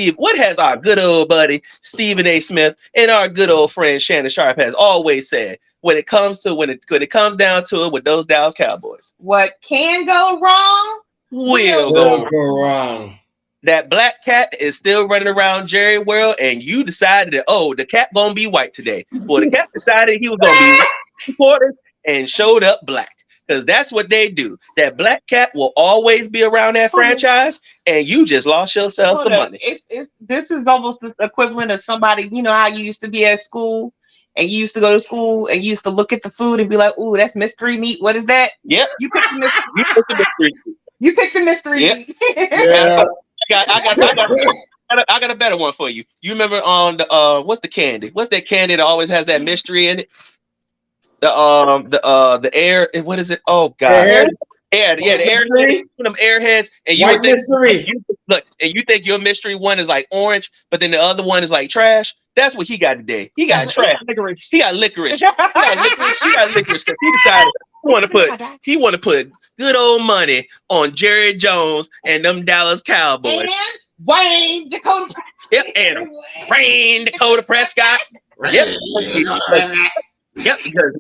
our good old buddy Stephen A. Smith and our good old friend Shannon Sharp has always said when it comes down to it with those Dallas Cowboys? What can go wrong will go wrong. That black cat is still running around Jerry World, and you decided that the cat gonna be white today. Well, the cat decided he was gonna be white supporters and showed up black. Because that's what they do. That black cat will always be around that franchise, and you just lost yourself some money. This is almost the equivalent of somebody, you know how you used to be at school, and you used to go to school, and you used to look at the food and be like, "Ooh, that's mystery meat. What is that?" Yep. You picked the mystery. You picked the mystery meat. Yeah. I got a better one for you. You remember on the what's the candy? What's that candy that always has that mystery in it? The air. What is it? Oh God. The airheads. Them airheads. And you White mystery. You think your mystery one is like orange, but then the other one is like trash. That's what he got today. He got trash. He got licorice. He got licorice because he decided he want to put good old money on Jerry Jones and them Dallas Cowboys. And Rain Dakota. Yep, and Rain Dakota Prescott. Yep. Yep, because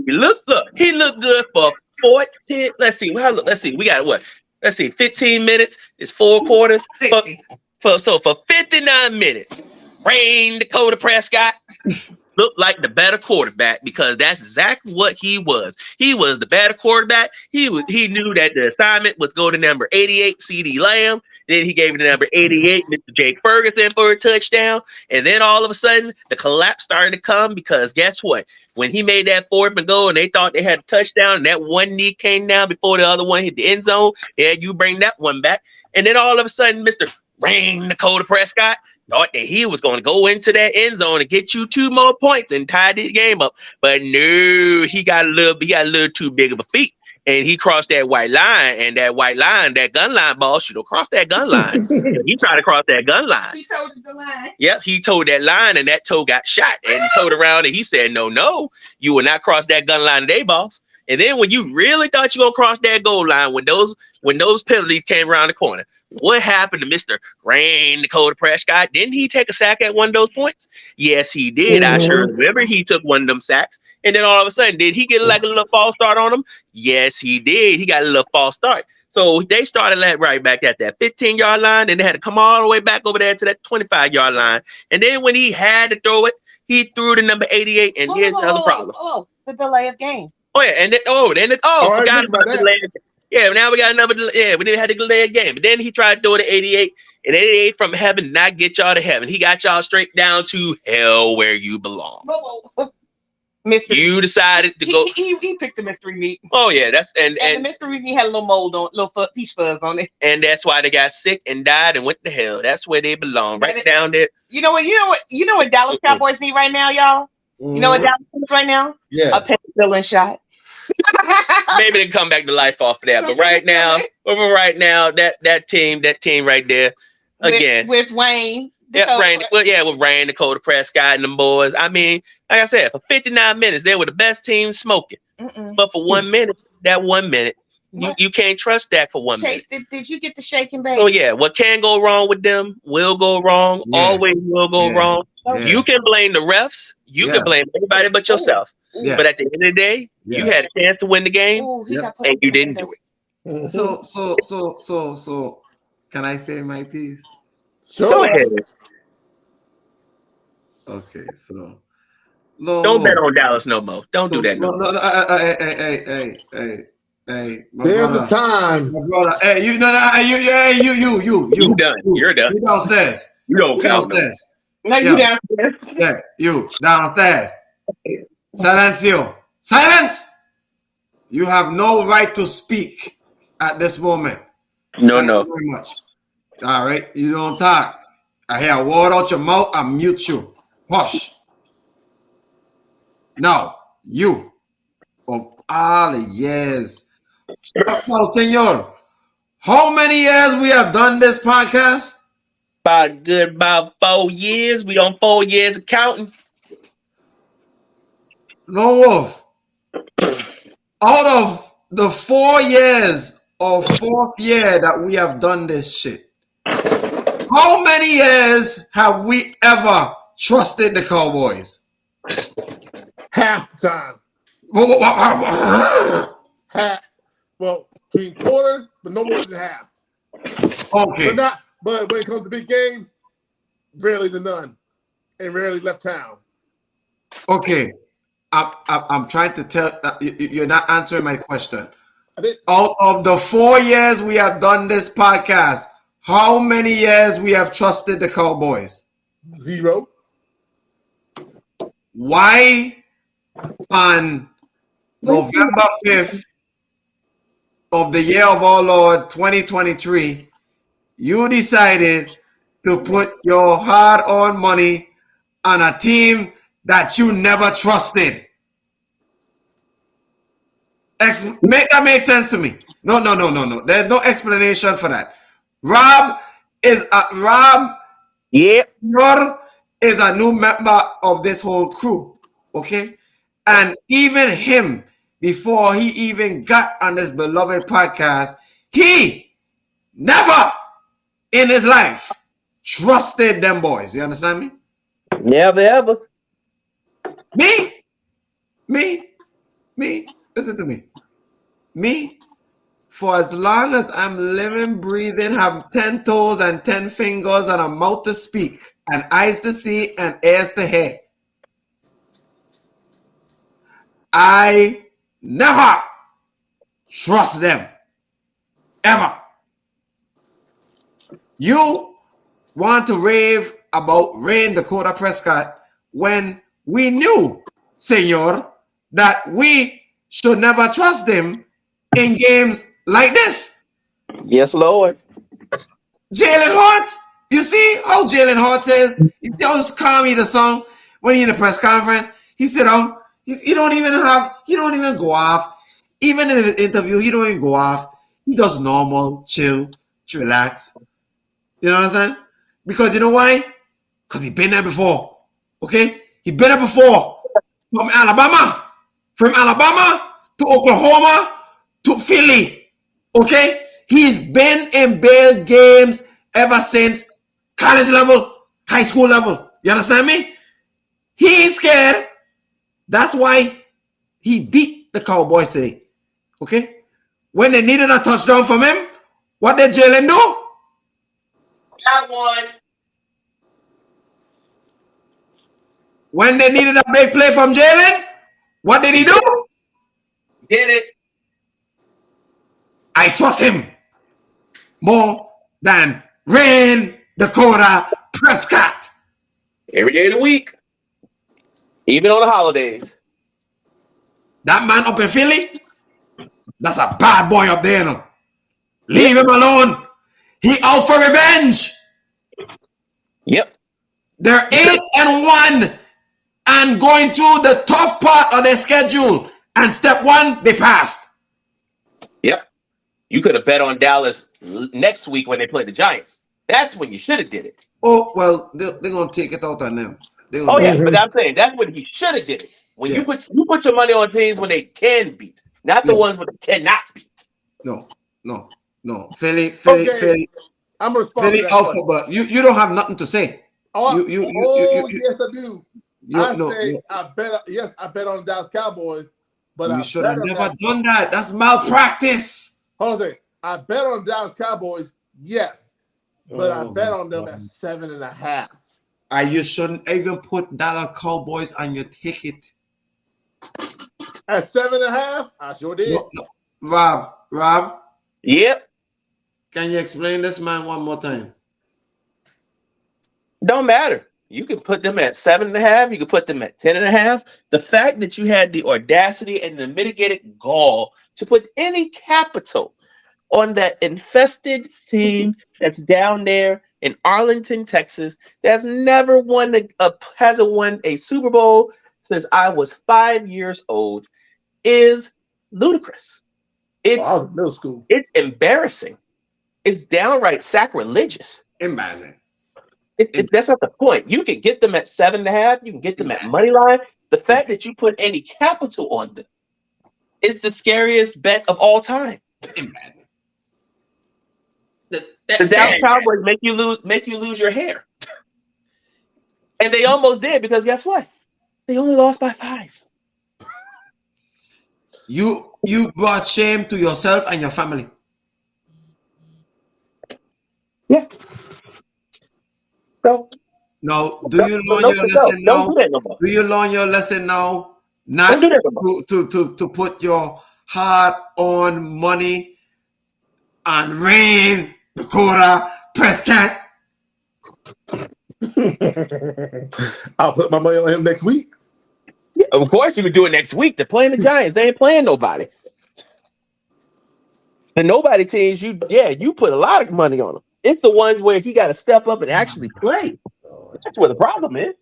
he looked good for 14. Let's see. We got what? Let's see, 15 minutes. It's 4 quarters. For 59 minutes, Rain Dakota Prescott looked like the better quarterback because that's exactly what he was. He was the better quarterback. He knew that the assignment was go to number 88, CD Lamb. Then he gave it to number 88, Mr. Jake Ferguson, for a touchdown. And then all of a sudden, the collapse started to come because guess what? When he made that 4th and goal and they thought they had a touchdown and that one knee came down before the other one hit the end zone, yeah, you bring that one back. And then all of a sudden, Mr. Rain Dakota Prescott thought that he was going to go into that end zone and get you 2 more points and tie the game up. But no, he got a little too big of a feat. And he crossed that white line, and that white line, that gun line ball should have crossed that gun line. He tried to cross that gun line. He told the line. Yep, he told that line, and that toe got shot. And he towed around, and he said, no, you will not cross that gun line today, boss. And then when you really thought you were going to cross that goal line, when those penalties came around the corner, what happened to Mr. Rain Dakota Prescott? Didn't he take a sack at one of those points? Yes, he did. I sure remember he took one of them sacks. And then all of a sudden, did he get like a little false start on him? Yes, he did. He got a little false start. So they started right back at that 15-yard line, and they had to come all the way back over there to that 25-yard line. And then when he had to throw it, he threw the number 88, and here's the other problem. The delay of game. Oh, yeah, and forgot about the delay. Yeah, now we got another. Yeah, we didn't have to delay a game. But then he tried to do it at 88, and 88 from heaven did not get y'all to heaven. He got y'all straight down to hell where you belong. Mystery. You decided to go. He picked the mystery meat. Oh yeah, and the mystery meat had a little mold on, peach fuzz on it. And that's why they got sick and died and went to hell. That's where they belong, right down there. You know what Dallas Cowboys need right now, y'all. You know what Dallas needs right now? Yeah, a penicillin shot. Maybe they can come back to life off of that, but right now, that team right there, again with Wayne. Yeah, with Rain, Dakota Prescott, and them boys. I mean, like I said, for 59 minutes, they were the best team smoking. But for 1 minute, you can't trust that for 1 minute. Did you get the shaking baby? So yeah, what can go wrong with them will go wrong. Yes. Always will go wrong. Yes. You can blame the refs. You can blame everybody but yourself. Yes. But at the end of the day, you had a chance to win the game, and you didn't do it. So, can I say my piece? Sure. Go ahead. Okay, so don't bet on Dallas no more. Don't do that. Hey, there's a time. My brother, you done. You're done. You downstairs. You don't count. Downstairs. No, you downstairs. Yeah, you downstairs. Silence. You have no right to speak at this moment. No. Thank you very much. All right, you don't talk. I hear a word out your mouth, I mute you. Hush. Now, you, of all the years. Now, senor, how many years we have done this podcast? About 4 years. We on 4 years of counting. No, Wolf. Out of the 4 years or 4th year that we have done this shit, how many years have we ever trusted the Cowboys? Half the time. Half. Well, between quarter, but no more than half. Okay. But when it comes to big games, rarely to none, and rarely left town. Okay. I'm trying to tell you're not answering my question. Out of the 4 years we have done this podcast, how many years we have trusted the Cowboys? 0. Why on November 5th of the year of our Lord 2023, you decided to put your hard-earned money on a team that you never trusted? Make that make sense to me. No. There's no explanation for that. Rob is a new member of this whole crew. Okay? And even him, before he even got on this beloved podcast, he never in his life trusted them boys. You understand me? Never ever. Me. Listen to me. Me, for as long as I'm living, breathing, have 10 toes and 10 fingers and a mouth to speak and eyes to see and ears to hear, I never trust them. Ever. You want to rave about Rain Dakota Prescott when we knew, senor, that we should never trust him in games like this. Yes, Lord. Jalen Hurts, you see how Jalen Hurts is? He always call me the song when he in the press conference. He sit down. He don't even go off. Even in his interview, he don't even go off. He just normal, chill, relax. You know what I'm saying? Because you know why? Because he been there before. Okay? He been there before. From Alabama to Oklahoma to Philly. Okay? He's been in big games ever since college level, high school level. You understand me? He ain't scared. That's why he beat the Cowboys today. Okay? When they needed a touchdown from him, what did Jalen do? Got one. When they needed a big play from Jalen, what did he do? Did it. I trust him more than Rain Dakota Prescott. Every day of the week. Even on the holidays. That man up in Philly, that's a bad boy up there now. Leave him alone. He out for revenge. Yep. They're 8-1 and going through the tough part of their schedule. And step one, they passed. Yep. You could have bet on Dallas next week when they play the Giants. That's when you should have did it. Oh, well, they're going to take it out on them. Oh, yeah, but I'm saying that's when he should have did it. When you put your money on teams when they can beat, not the ones when they cannot beat. No. Philly. I'm responding. Philly out football. You don't have nothing to say. Yes, I do. I bet on the Dallas Cowboys, but you should have never done that. That's malpractice. Hold on a second. I bet on the Dallas Cowboys, yes, but I bet on them at 7.5. You shouldn't even put Dallas Cowboys on your ticket. At 7.5, I sure did. No. Rob. Yep. Can you explain this man one more time? Don't matter. You can put them at 7.5. You can put them at 10.5. The fact that you had the audacity and the mitigated gall to put any capital on that infested team that's down there in Arlington, Texas, that's never hasn't won a Super Bowl since I was 5 years old, is ludicrous. It's middle school. It's embarrassing. It's downright sacrilegious. Embarrassing. That's not the point. You can get them at 7.5. You can get them at money line. The fact that you put any capital on them is the scariest bet of all time. The Dallas Cowboys make you lose your hair, and they almost did because guess what? They only lost by 5. You brought shame to yourself and your family. Yeah. So now, do you learn your lesson now? Do you learn your lesson now? Not to put your hard-earned money on Rain Dakota Prescott. I'll put my money on him next week. Yeah, of course you could do it next week. They're playing the Giants. They ain't playing nobody. The nobody teams, you put a lot of money on them. It's the ones where he got to step up and actually play. That's where the problem is.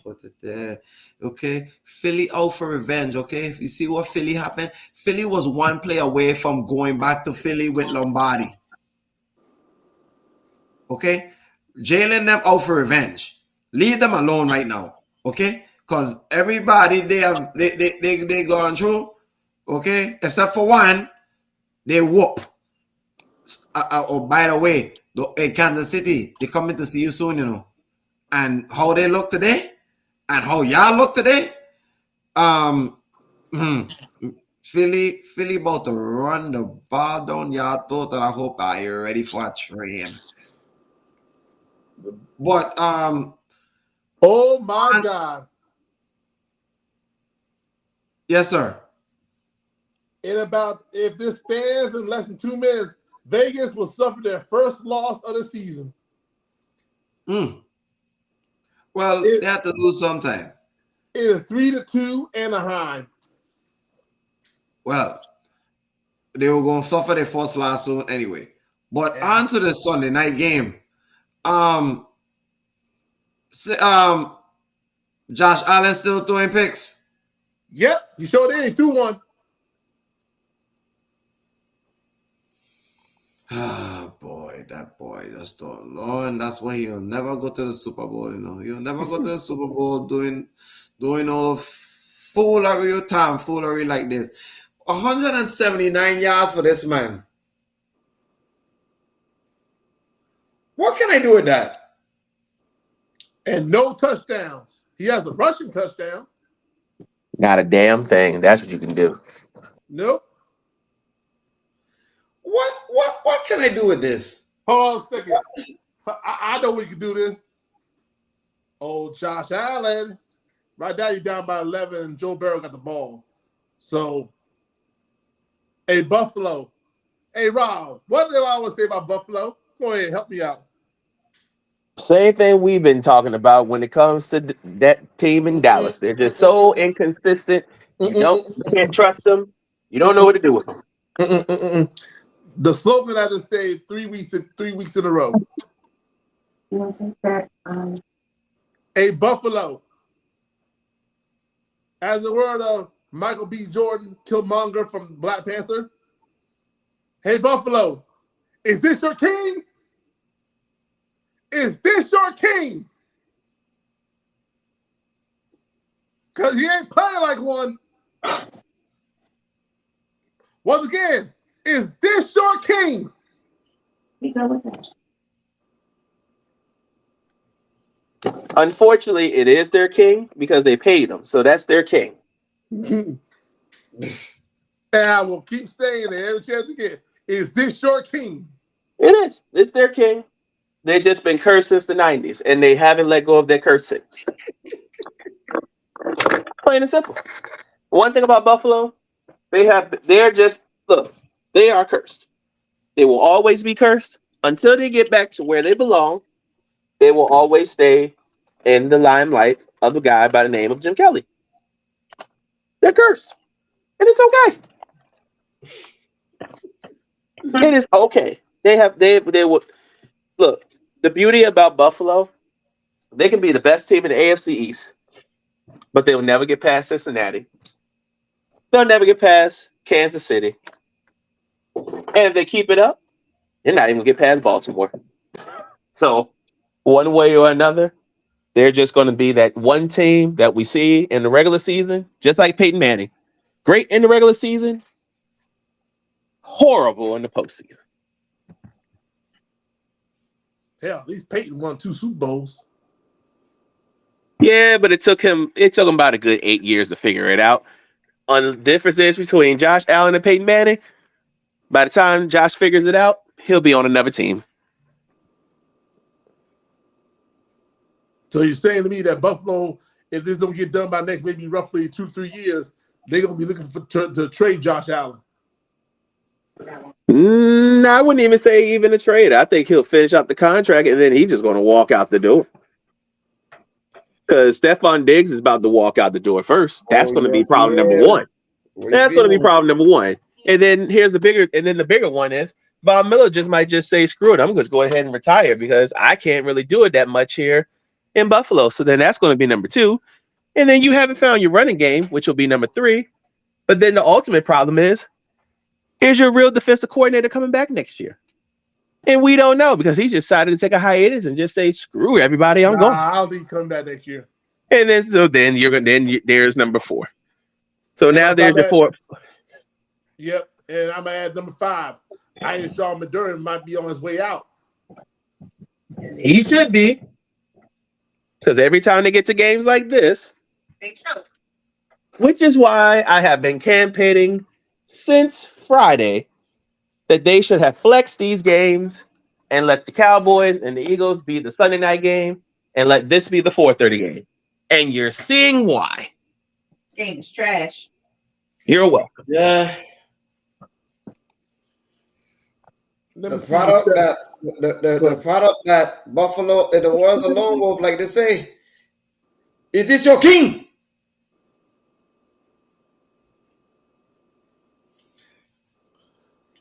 Put it there. Okay. Philly out for revenge. Okay. If you see what Philly happened, Philly was one play away from going back to Philly with Lombardi. Okay. Jalen them out for revenge. Leave them alone right now. Okay. Because everybody they gone through. Okay. Except for one, they whoop. Oh, by the way, in Kansas City, they coming to see you soon, you know. And how they look today, and how y'all look today, Philly about to run the ball down your throat, and I hope you're ready for a train. But oh my God. Yes, sir. If this stands in less than 2 minutes, Vegas will suffer their first loss of the season. Well, they have to lose sometime. It is 3-2 Anaheim. Well, they were going to suffer their first loss soon anyway. But on to the Sunday night game. Josh Allen still throwing picks. Yep, he showed it. 2-1. Ah, boy, that boy just don't learn. That's why he'll never go to the Super Bowl. He'll never go to the Super Bowl doing all tomfoolery like this. 179 yards for this man. What can I do with that? And no touchdowns. He has a rushing touchdown. Not a damn thing. That's what you can do. Nope. What can I do with this? Hold on a second. I know we can do this. Oh, Josh Allen. Right now you're down by 11. Joe Burrow got the ball. So, hey, Buffalo. Hey, Rob, what do I always say about Buffalo? Go ahead, help me out. Same thing we've been talking about when it comes to that team in Dallas. They're just so inconsistent. You can't trust them. You don't know what to do with them. The slogan I just say 3 weeks in a row. You want to take that? Hey, Buffalo. As the word of Michael B. Jordan, Killmonger from Black Panther. Hey, Buffalo. Is this your king? Is this your king? Because he ain't playing like one. Once again, is this your king? We go with that. Unfortunately, it is their king because they paid him. So that's their king. And I will keep saying it every chance we get. Is this your king? It is. It's their king. They've just been cursed since the 90s, and they haven't let go of their curse since. Plain and simple. One thing about Buffalo, they are cursed. They will always be cursed until they get back to where they belong. They will always stay in the limelight of a guy by the name of Jim Kelly. They're cursed, and it's okay. It is okay. They will look. The beauty about Buffalo, they can be the best team in the AFC East, but they will never get past Cincinnati. They'll never get past Kansas City. And if they keep it up, they're not even going to get past Baltimore. So, one way or another, they're just going to be that one team that we see in the regular season, just like Peyton Manning. Great in the regular season, horrible in the postseason. Hell, at least Peyton won 2 Super Bowls. Yeah, but it took him about a good 8 years to figure it out. On the differences between Josh Allen and Peyton Manning, by the time Josh figures it out, he'll be on another team. So you're saying to me that Buffalo, if this don't get done by next maybe roughly 2-3 years, they're going to be looking to trade Josh Allen? I wouldn't even say even a trade. I think he'll finish out the contract and then he's just going to walk out the door. Because Stephon Diggs is about to walk out the door first. That's going to be problem number one. That's going to be problem number one. And then the bigger one is Von Miller might just say, screw it. I'm going to go ahead and retire because I can't really do it that much here in Buffalo. So then that's going to be number 2. And then you haven't found your running game, which will be number 3. But then the ultimate problem is your real defensive coordinator coming back next year? And we don't know because he just decided to take a hiatus and just say, screw everybody, I'm going. I don't think he's coming back next year. And then there's number 4. So and now there's your 4. Yep. And I'm going to add number 5. I think Sean McDermott might be on his way out. He should be. Because every time they get to games like this, they choke. Which is why I have been campaigning since Friday that they should have flexed these games and let the Cowboys and the Eagles be the Sunday night game and let this be the 4:30 game. And you're seeing why. Game is trash. You're welcome. Yeah. The product that Buffalo, the world's a lone wolf, like they say. Is this your king?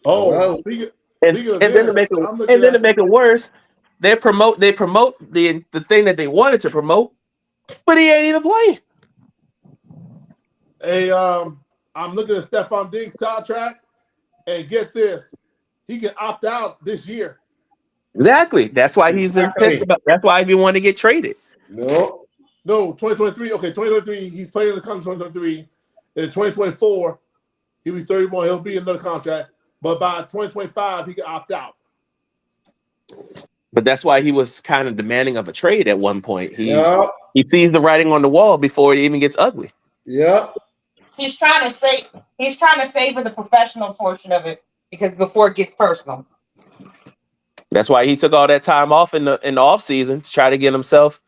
Oh, well, and then to make it worse, they promote the thing that they wanted to promote, but he ain't even playing. Hey, I'm looking at Stephon Diggs' contract, and get this, he can opt out this year. Exactly. That's why he's been pissed about. That's why he wanted to get traded. No, 2023. Okay, 2023. He's playing the contract 2023. In 2024, he'll be 31. He'll be in another contract. But by 2025, he can opt out. But that's why he was kind of demanding of a trade at one point. He sees the writing on the wall before it even gets ugly. Yep. He's trying to savor the professional portion of it because before it gets personal. That's why he took all that time off in the off season to try to get himself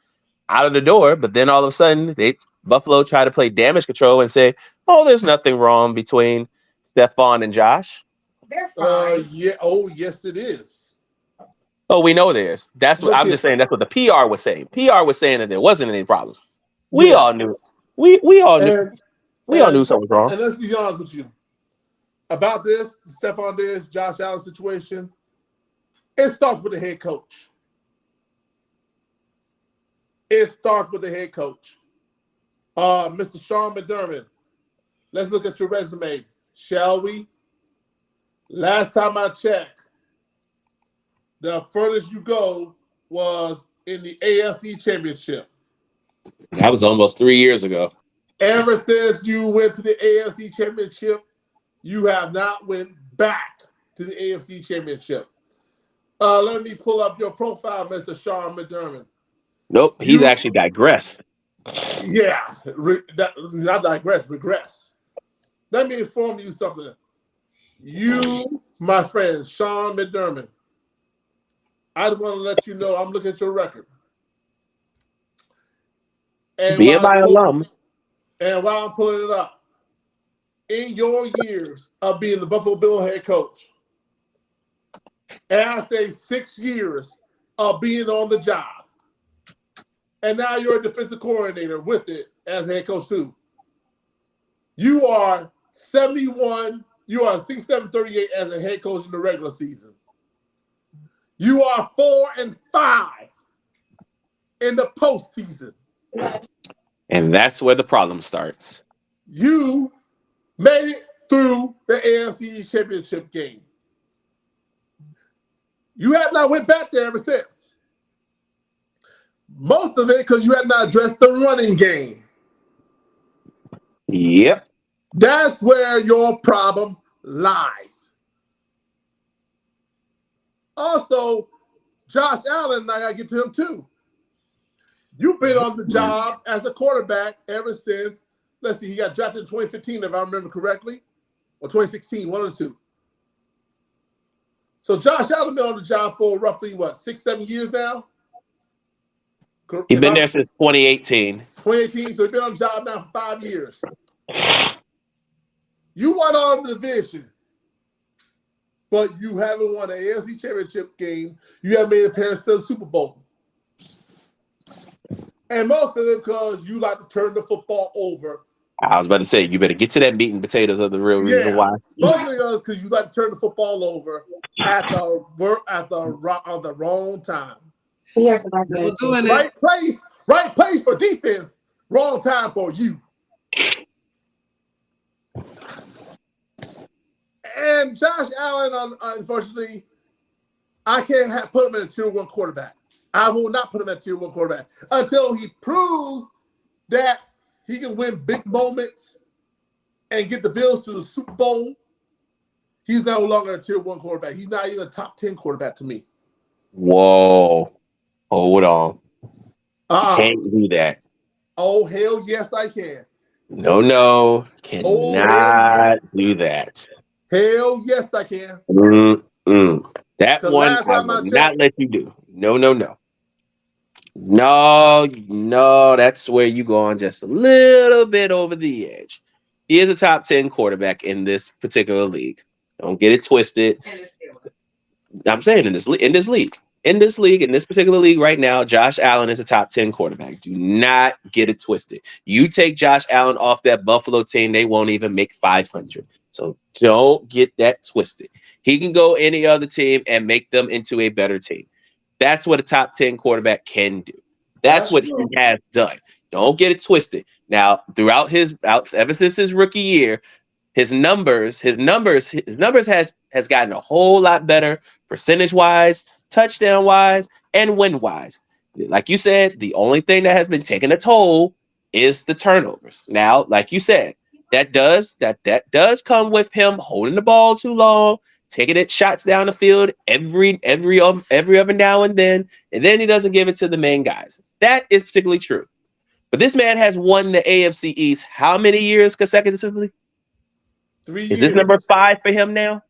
out of the door. But then all of a sudden, Buffalo tried to play damage control and say, "Oh, there's nothing wrong between Stephon and Josh." They're fine. Yeah. Oh, yes, it is. Oh, we know there's. That's what I'm just saying. That's what the PR was saying. PR was saying that there wasn't any problems. We all knew. We all knew. We all knew something was wrong. And let's be honest with you about this Stephon Diggs, Josh Allen situation. It starts with the head coach. Mr. Sean McDermott, let's look at your resume, shall we? Last time I checked, the furthest you go was in the AFC Championship. That was almost 3 years ago. Ever since you went to the AFC Championship, you have not went back to the AFC Championship. Let me pull up your profile, Mr. Sean McDermott. Nope, he's actually digressed. Yeah, not digress, regress. Let me inform you something. You, my friend, Sean McDermott, I want to let you know I'm looking at your record. And Be my alum. And while I'm pulling it up, in your years of being the Buffalo Bill head coach, and I say 6 years of being on the job, and now you're a defensive coordinator with it as head coach too. You are 71. You are 67-38 as a head coach in the regular season. You are 4-5 in the postseason. And that's where the problem starts. You made it through the AFC Championship game. You have not went back there ever since. Most of it because you have not addressed the running game. Yep. That's where your problem lies. Also, Josh Allen, I got to get to him too. You've been on the job as a quarterback ever since, let's see, he got drafted in 2015, if I remember correctly, or 2016, one of the two. So Josh Allen been on the job for roughly, 6-7 years now? He's been there since 2018. 2018, so he's been on the job now for 5 years. You won all the division, but you haven't won an AFC Championship game. You haven't made an appearance to the Super Bowl. And most of it because you like to turn the football over. I was about to say, you better get to that meat and potatoes of the real reason why. Mostly because you like to turn the football over at the wrong time. Right place for defense, wrong time for you. And Josh Allen, unfortunately, I can't put him in a tier 1 quarterback. I will not put him at tier 1 quarterback until he proves that he can win big moments and get the Bills to the Super Bowl. He's no longer a tier 1 quarterback. He's not even a top 10 quarterback to me. Whoa. Hold on. Can't do that. Oh, hell yes, I can. No, Oh, hell cannot yes. do that. Hell yes, I can. That Because one last I time will I not checked, let you do. No. That's where you go on just a little bit over the edge. He is a top 10 quarterback in this particular league. Don't get it twisted. I'm saying in this particular league right now, Josh Allen is a top 10 quarterback. Do not get it twisted. You take Josh Allen off that Buffalo team, they won't even make 500. So don't get that twisted. He can go any other team and make them into a better team. That's what a top 10 quarterback can do. That's what he has done. Don't get it twisted. Now, throughout ever since his rookie year, his numbers has gotten a whole lot better percentage wise, touchdown wise, and win wise. Like you said, the only thing that has been taking a toll is the turnovers. Now, like you said, that does come with him holding the ball too long, taking it shots down the field every other now and then he doesn't give it to the main guys. That is particularly true. But this man has won the AFC East how many years consecutively? 3 Is years. this number 5 for him now?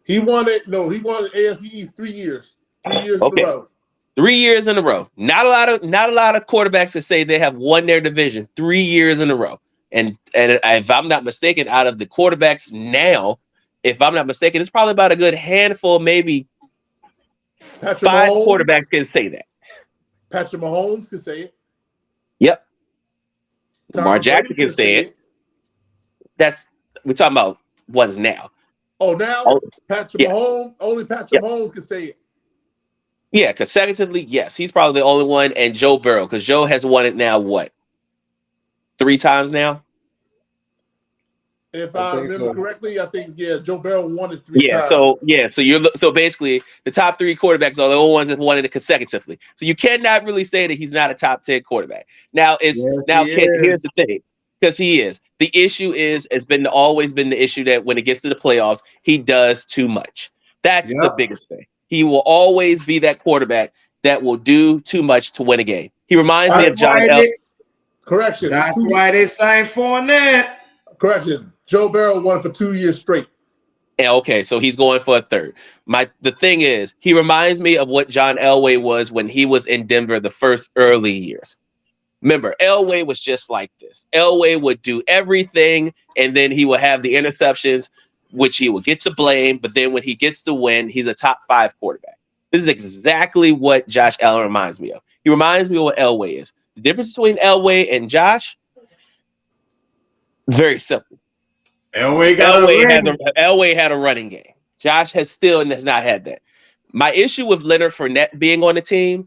He won it. No, he won the AFC East 3 years. 3 years in a row. 3 years in a row. Not a lot of quarterbacks that say they have won their division 3 years in a row. And if I'm not mistaken, out of the quarterbacks now, if I'm not mistaken, it's probably about a good handful, maybe Patrick 5 Mahomes, quarterbacks can say that. Patrick Mahomes can say it. Yep. Lamar Tom Jackson Brady can say it. We're talking about what's now. Oh, now Patrick Mahomes, only Patrick Mahomes can say it. Yeah, consecutively, yes. He's probably the only one, and Joe Burrow, because Joe has won it now, what? 3 times now? If I remember correctly, I think Joe Burrow won it 3 times. So basically the top 3 quarterbacks are the only ones that won it consecutively. So you cannot really say that he's not a top 10 quarterback. Now here's the thing, because he is. The issue has always been the issue that when it gets to the playoffs, he does too much. That's the biggest thing. He will always be that quarterback that will do too much to win a game. He reminds me of John Elway. Correction. That's why they signed Fournette. Correction. Joe Burrow won for 2 years straight. Yeah, okay, so he's going for a third. The thing is, he reminds me of what John Elway was when he was in Denver the first early years. Remember, Elway was just like this. Elway would do everything, and then he would have the interceptions, which he would get the blame. But then when he gets the win, he's a top 5 quarterback. This is exactly what Josh Allen reminds me of. He reminds me of what Elway is. The difference between Elway and Josh, very simple. Elway had a running game. Josh has not had that. My issue with Leonard Fournette being on the team,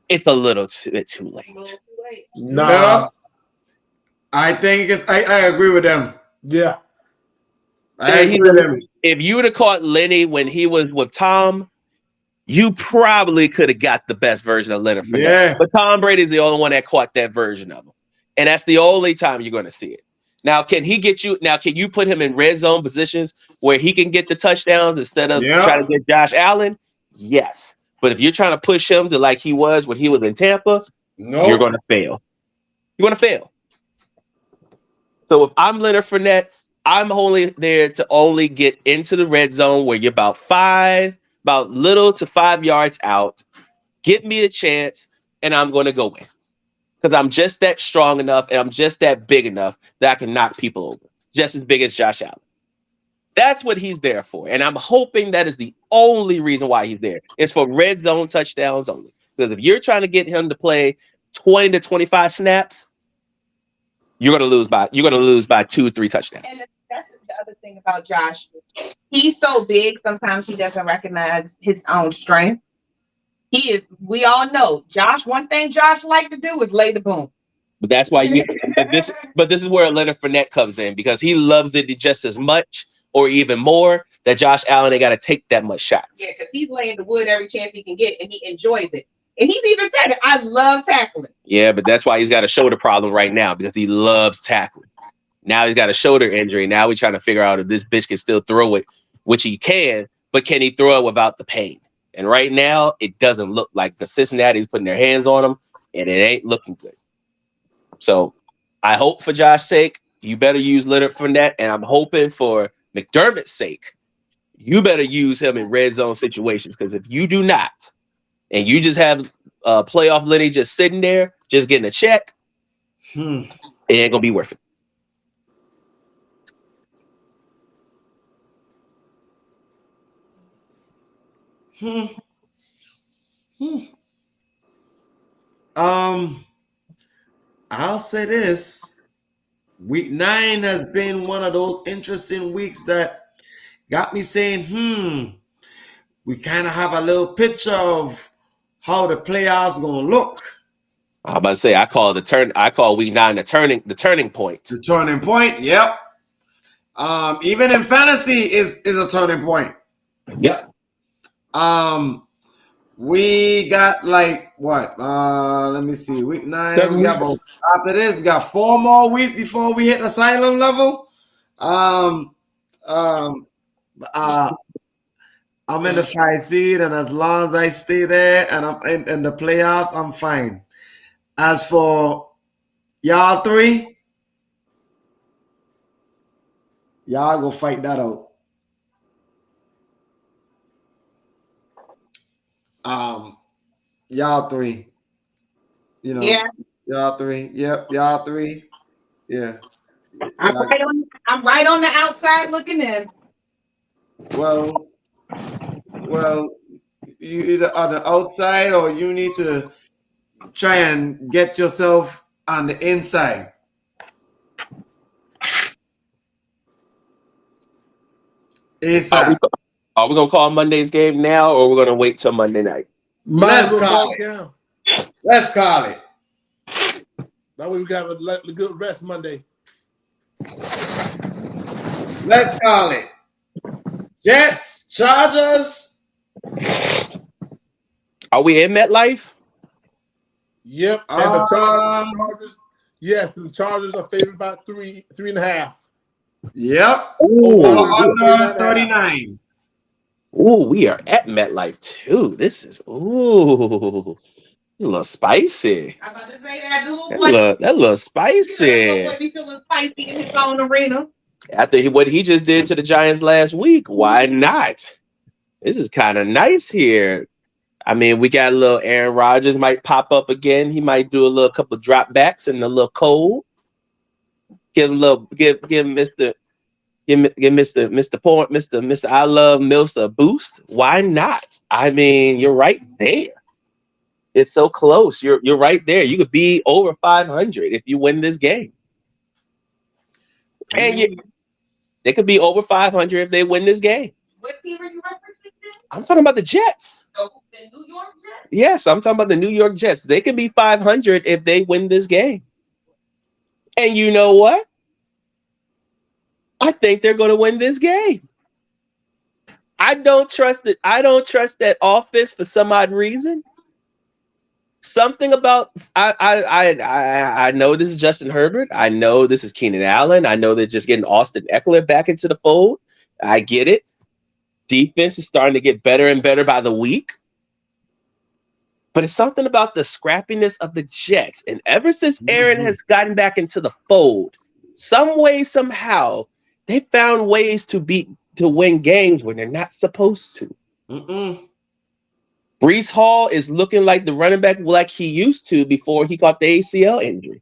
it's a little bit too late. Nah. I think I agree with them. Yeah. I agree with them. If you would have caught Lenny when he was with Tom, you probably could have got the best version of Leonard Fournette. Yeah. But Tom Brady's the only one that caught that version of him. And that's the only time you're going to see it. Now, can you put him in red zone positions where he can get the touchdowns instead of trying to get Josh Allen? Yes. But if you're trying to push him to like he was when he was in Tampa, you're going to fail. You're going to fail. So if I'm Leonard Fournette, I'm only there to only get into the red zone where you're about little to 5 yards out. Get me a chance, and I'm going to go in. Because I'm just that strong enough and I'm just that big enough that I can knock people over. Just as big as Josh Allen. That's what he's there for. And I'm hoping that is the only reason why he's there. It's for red zone touchdowns only. Because if you're trying to get him to play 20 to 25 snaps, you're going to lose by 2 or 3 touchdowns. And that's the other thing about Josh. He's so big, sometimes he doesn't recognize his own strength. We all know Josh. One thing Josh like to do is lay the boom. But that's why this is where Leonard Fournette comes in, because he loves it just as much or even more that Josh Allen ain't got to take that much shots. Yeah, because he's laying the wood every chance he can get, and he enjoys it. And he's even said it. I love tackling. Yeah, but that's why he's got a shoulder problem right now, because he loves tackling. Now he's got a shoulder injury. Now we're trying to figure out if this bitch can still throw it, which he can, but can he throw it without the pain? And right now, it doesn't look like the Cincinnati's putting their hands on him, and it ain't looking good. So I hope for Josh's sake, you better use Leonard Fournette, and I'm hoping for McDermott's sake, you better use him in red zone situations. Because if you do not, and you just have playoff Lenny just sitting there, just getting a check, it ain't gonna be worth it. I'll say this. Week 9 has been one of those interesting weeks that got me saying, we kind of have a little picture of how the playoffs gonna look. I'm about to say I call week 9 the turning point. The turning point, yep. Even in fantasy is a turning point. Yep. We got like what? Let me see. Week 9. 7 we got weeks. after this, we got 4 more weeks before we hit asylum level. I'm in the 5 seed, and as long as I stay there and I'm in the playoffs, I'm fine. As for y'all 3, y'all go fight that out. Y'all 3. You know, Yeah. Y'all 3. Yep, y'all 3. Yeah. I'm right on the outside looking in. Well, you either on the outside or you need to try and get yourself on the inside. ASAP. Are we gonna call Monday's game now, or we're gonna wait till Monday night? Let's call it. That way we got a good rest Monday. Let's call it. Jets, Chargers. Are we in MetLife? Yep. And the Chargers. Yes, the Chargers are favored by 3.5. Yep. Over 39. Ooh, we are at MetLife too. This is a little spicy. I'm about to say that little spicy. He feeling spicy in his own arena. After what he just did to the Giants last week, why not? This is kind of nice here. I mean, we got a little Aaron Rodgers might pop up again. He might do a couple of drop backs and a little cold. Give Mr. I Love Mills a boost. Why not? I mean, you're right there. It's so close. You're right there. You could be over 500 if you win this game. And they could be over 500 if they win this game. What team are you referencing? I'm talking about the Jets. Oh, the New York Jets? Yes, I'm talking about the New York Jets. They can be 500 if they win this game. And you know what? I think they're going to win this game. I don't trust it. I don't trust that offense for some odd reason. Something about I know this is Justin Herbert. I know this is Keenan Allen. I know they're just getting Austin Eckler back into the fold. I get it. Defense is starting to get better and better by the week. But it's something about the scrappiness of the Jets. And ever since Aaron has gotten back into the fold, some way, somehow, they found ways to win games when they're not supposed to. Breece Hall is looking like the running back like he used to before he got the ACL injury.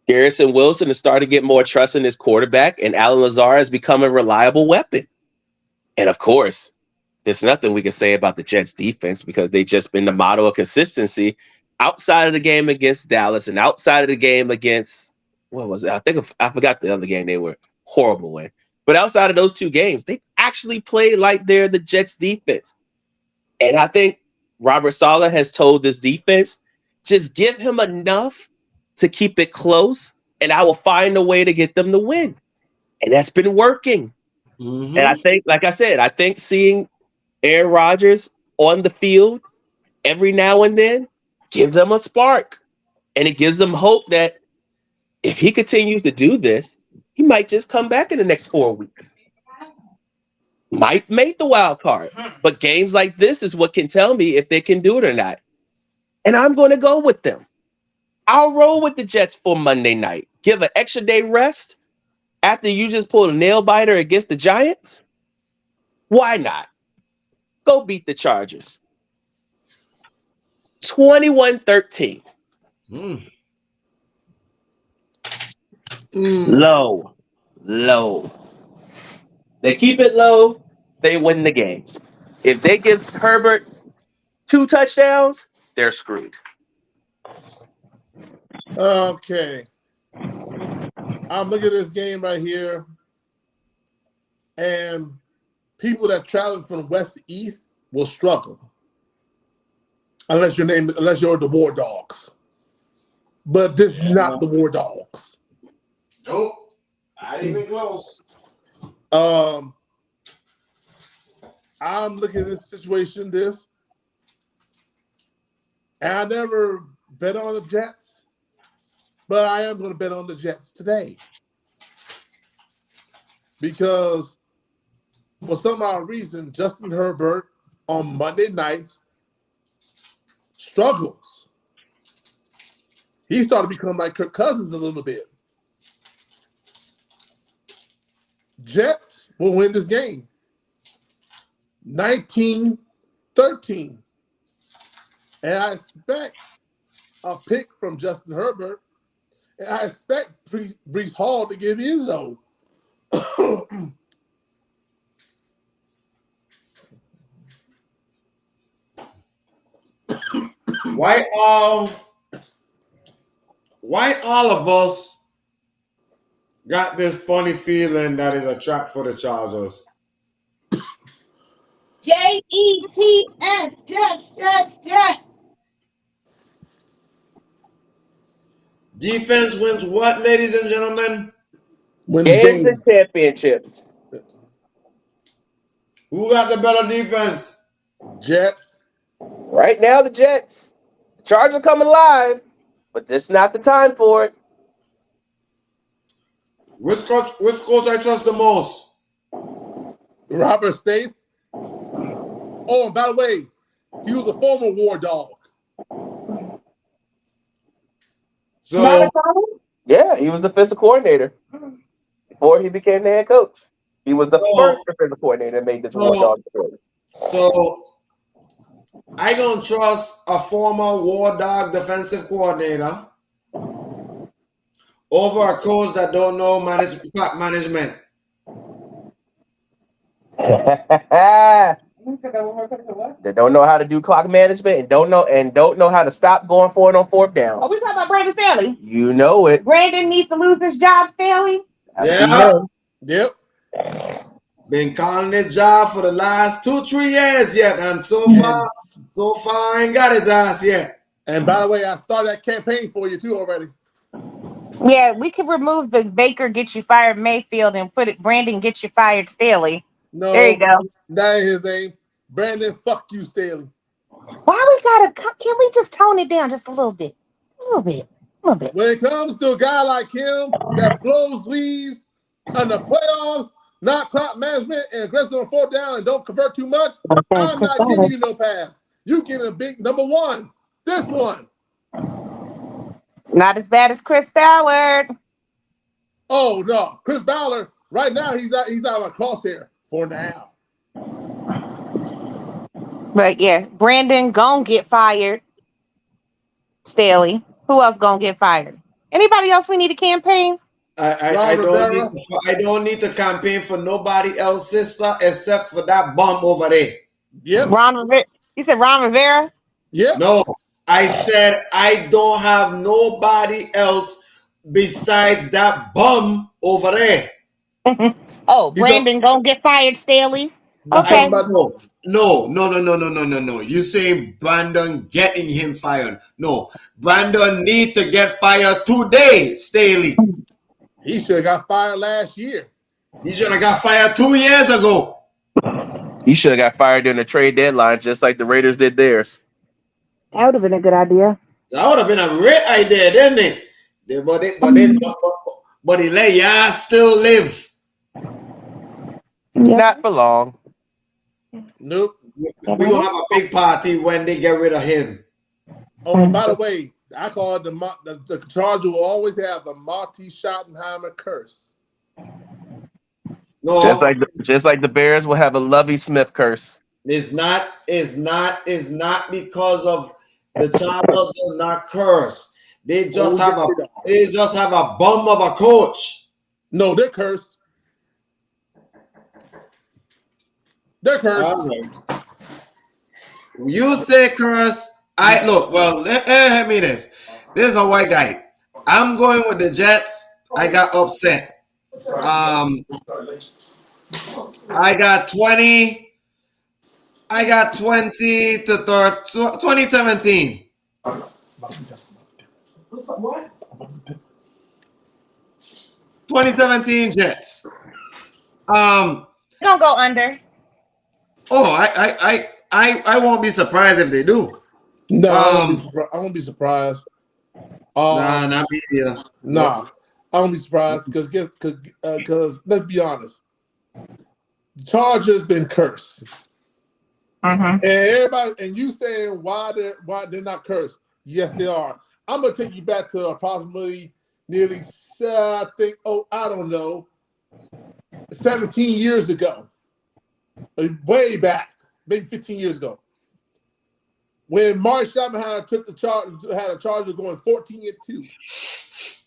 Garrison Wilson is starting to get more trust in his quarterback, and Alan Lazard has become a reliable weapon. And of course, there's nothing we can say about the Jets defense because they've just been the model of consistency outside of the game against Dallas and outside of the game against, what was it? I forgot the other game they were horrible in. But outside of those 2 games, they actually played like they're the Jets defense. And I think Robert Saleh has told this defense, just give him enough to keep it close, and I will find a way to get them to win. And that's been working. And I think, like I said, I think seeing Aaron Rodgers on the field every now and then give them a spark. And it gives them hope that if he continues to do this, he might just come back in the next 4 weeks. Might make the wild card. But games like this is what can tell me if they can do it or not. And I'm going to go with them. I'll roll with the Jets for Monday night. Give an extra day rest after you just pulled a nail biter against the Giants. Why not? Go beat the Chargers. 21-13. Low. They keep it low, they win the game. If they give Herbert 2 touchdowns, they're screwed. Okay. I'm looking at this game right here, and people that travel from west to east will struggle. Unless you're the War Dogs. But this is not the War Dogs. Nope. Not even close. I'm looking at this situation, and I never bet on the Jets, but I am going to bet on the Jets today. Because for some odd reason, Justin Herbert on Monday nights struggles. He started to become like Kirk Cousins a little bit. Jets will win this game. 19-13. And I expect a pick from Justin Herbert. And I expect Breece Hall to get in zone. Why all of us got this funny feeling that it's a trap for the Chargers? Jets, Jets. Defense wins what, ladies and gentlemen? Wins Games and championships. Who got the better defense? Jets. Right now, the Jets. The Chargers are coming live, but this is not the time for it. Which coach I trust the most? Robert State. Oh, and by the way, he was a former War Dog. So, yeah, he was the defensive coordinator before he became the head coach. He was the first defensive coordinator that made this War Dog. So, I gonna trust a former War Dog defensive coordinator over a coach that don't know clock management. They don't know how to do clock management and don't know how to stop going for it on 4th down. Are we talking about Brandon Staley? You know it. Brandon needs to lose his job, Staley. Yeah. Yep. Been calling his job for the last 2-3 years yet, and so far I ain't got his ass yet. And by the way, I started that campaign for you too already. Yeah, we could remove the Baker get you fired Mayfield and put it Brandon get you fired Staley. No, there you go. That ain't his name. Brandon, fuck you, Staley. Why we gotta? Can we just tone it down just a little bit? A little bit. When it comes to a guy like him that blows leads on the playoffs, not clock management and aggressive on 4th down and don't convert too much, I'm not giving you no pass. You get a big number one. This one. Not as bad as Chris Ballard. Oh no, Chris Ballard. Right now he's out on crosshair for now. But yeah, Brandon gonna get fired. Staley. Who else gonna get fired? Anybody else we need a campaign? I don't need to campaign for nobody else, sister, except for that bum over there. Yep. Ron Rivera. You said Ron Rivera? Yep. No, I said I don't have nobody else besides that bum over there. Oh, Brandon gonna get fired, Staley. Okay. No. You saying Brandon getting him fired? No, Brandon need to get fired today, Staley. He should have got fired last year. He should have got fired 2 years ago. He should have got fired during the trade deadline, just like the Raiders did theirs. That would have been a good idea. That would have been a great idea, didn't it? But he let y'all still live. Not for long. Nope. We're going to have a big party when they get rid of him. Oh, and by the way, I call it the Charger will always have the Marty Schottenheimer curse. No, just like the Bears will have a Lovie Smith curse. It's not because of the Chargers do not curse. They just have a bum of a coach. No, they're cursed. They're cursed. You say curse. Let me this. This is a white guy. I'm going with the Jets. I got upset. I got 20 to 2017. What? 2017 Jets. Don't go under. Oh, I won't be surprised if they do. No, I won't be surprised. Nah, not me either. Nah, I won't be surprised because let's be honest, the Chargers been cursed. And everybody, and you saying why they're not cursed? Yes, they are. I'm gonna take you back to approximately nearly 17 years ago, way back, maybe 15 years ago, when Marty Schottenheimer took the Chargers, had a Chargers going 14-2,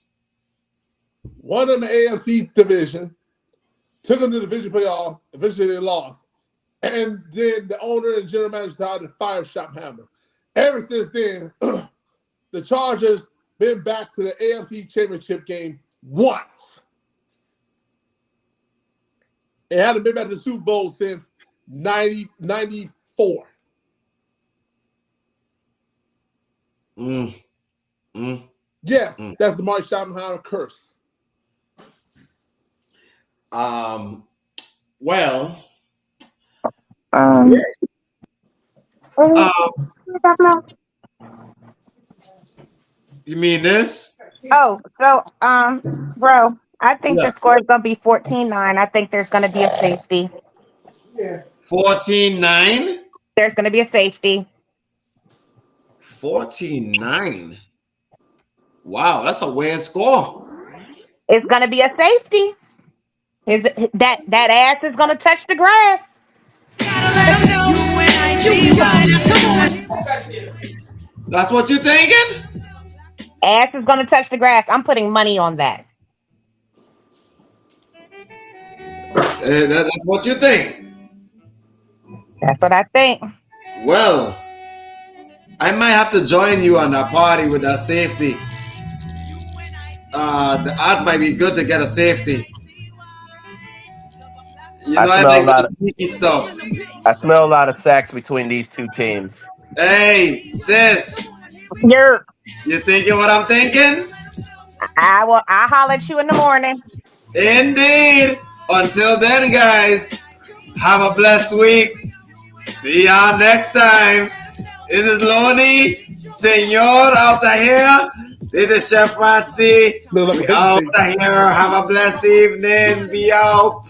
won in the AFC division, took them to the division playoffs. Eventually, they lost. And then the owner and general manager decided to fire Schottenheimer. Ever since then, the Chargers been back to the AFC Championship game once. It hadn't been back to the Super Bowl since 94. Yes, that's the Marty Schottenheimer curse. You mean this? Oh, so bro, I think the score is gonna be 14-9. I think there's gonna be a safety. 14-9? There's gonna be a safety. 14-9. Wow, that's a weird score. It's gonna be a safety. That ass is gonna touch the grass. That's what you're thinking? Ass is gonna touch the grass. I'm putting money on that. That's what you think. That's what I think. Well, I might have to join you on that party with that safety. The odds might be good to get a safety. You know, I like the sneaky stuff. I smell a lot of sacks between these two teams. Hey, sis. You thinking what I'm thinking? I'll holler at you in the morning. Indeed. Until then, guys, have a blessed week. See y'all next time. This is Lonnie, Senor, out here. This is Chefrazzi. We out here. Have a blessed evening. Be out.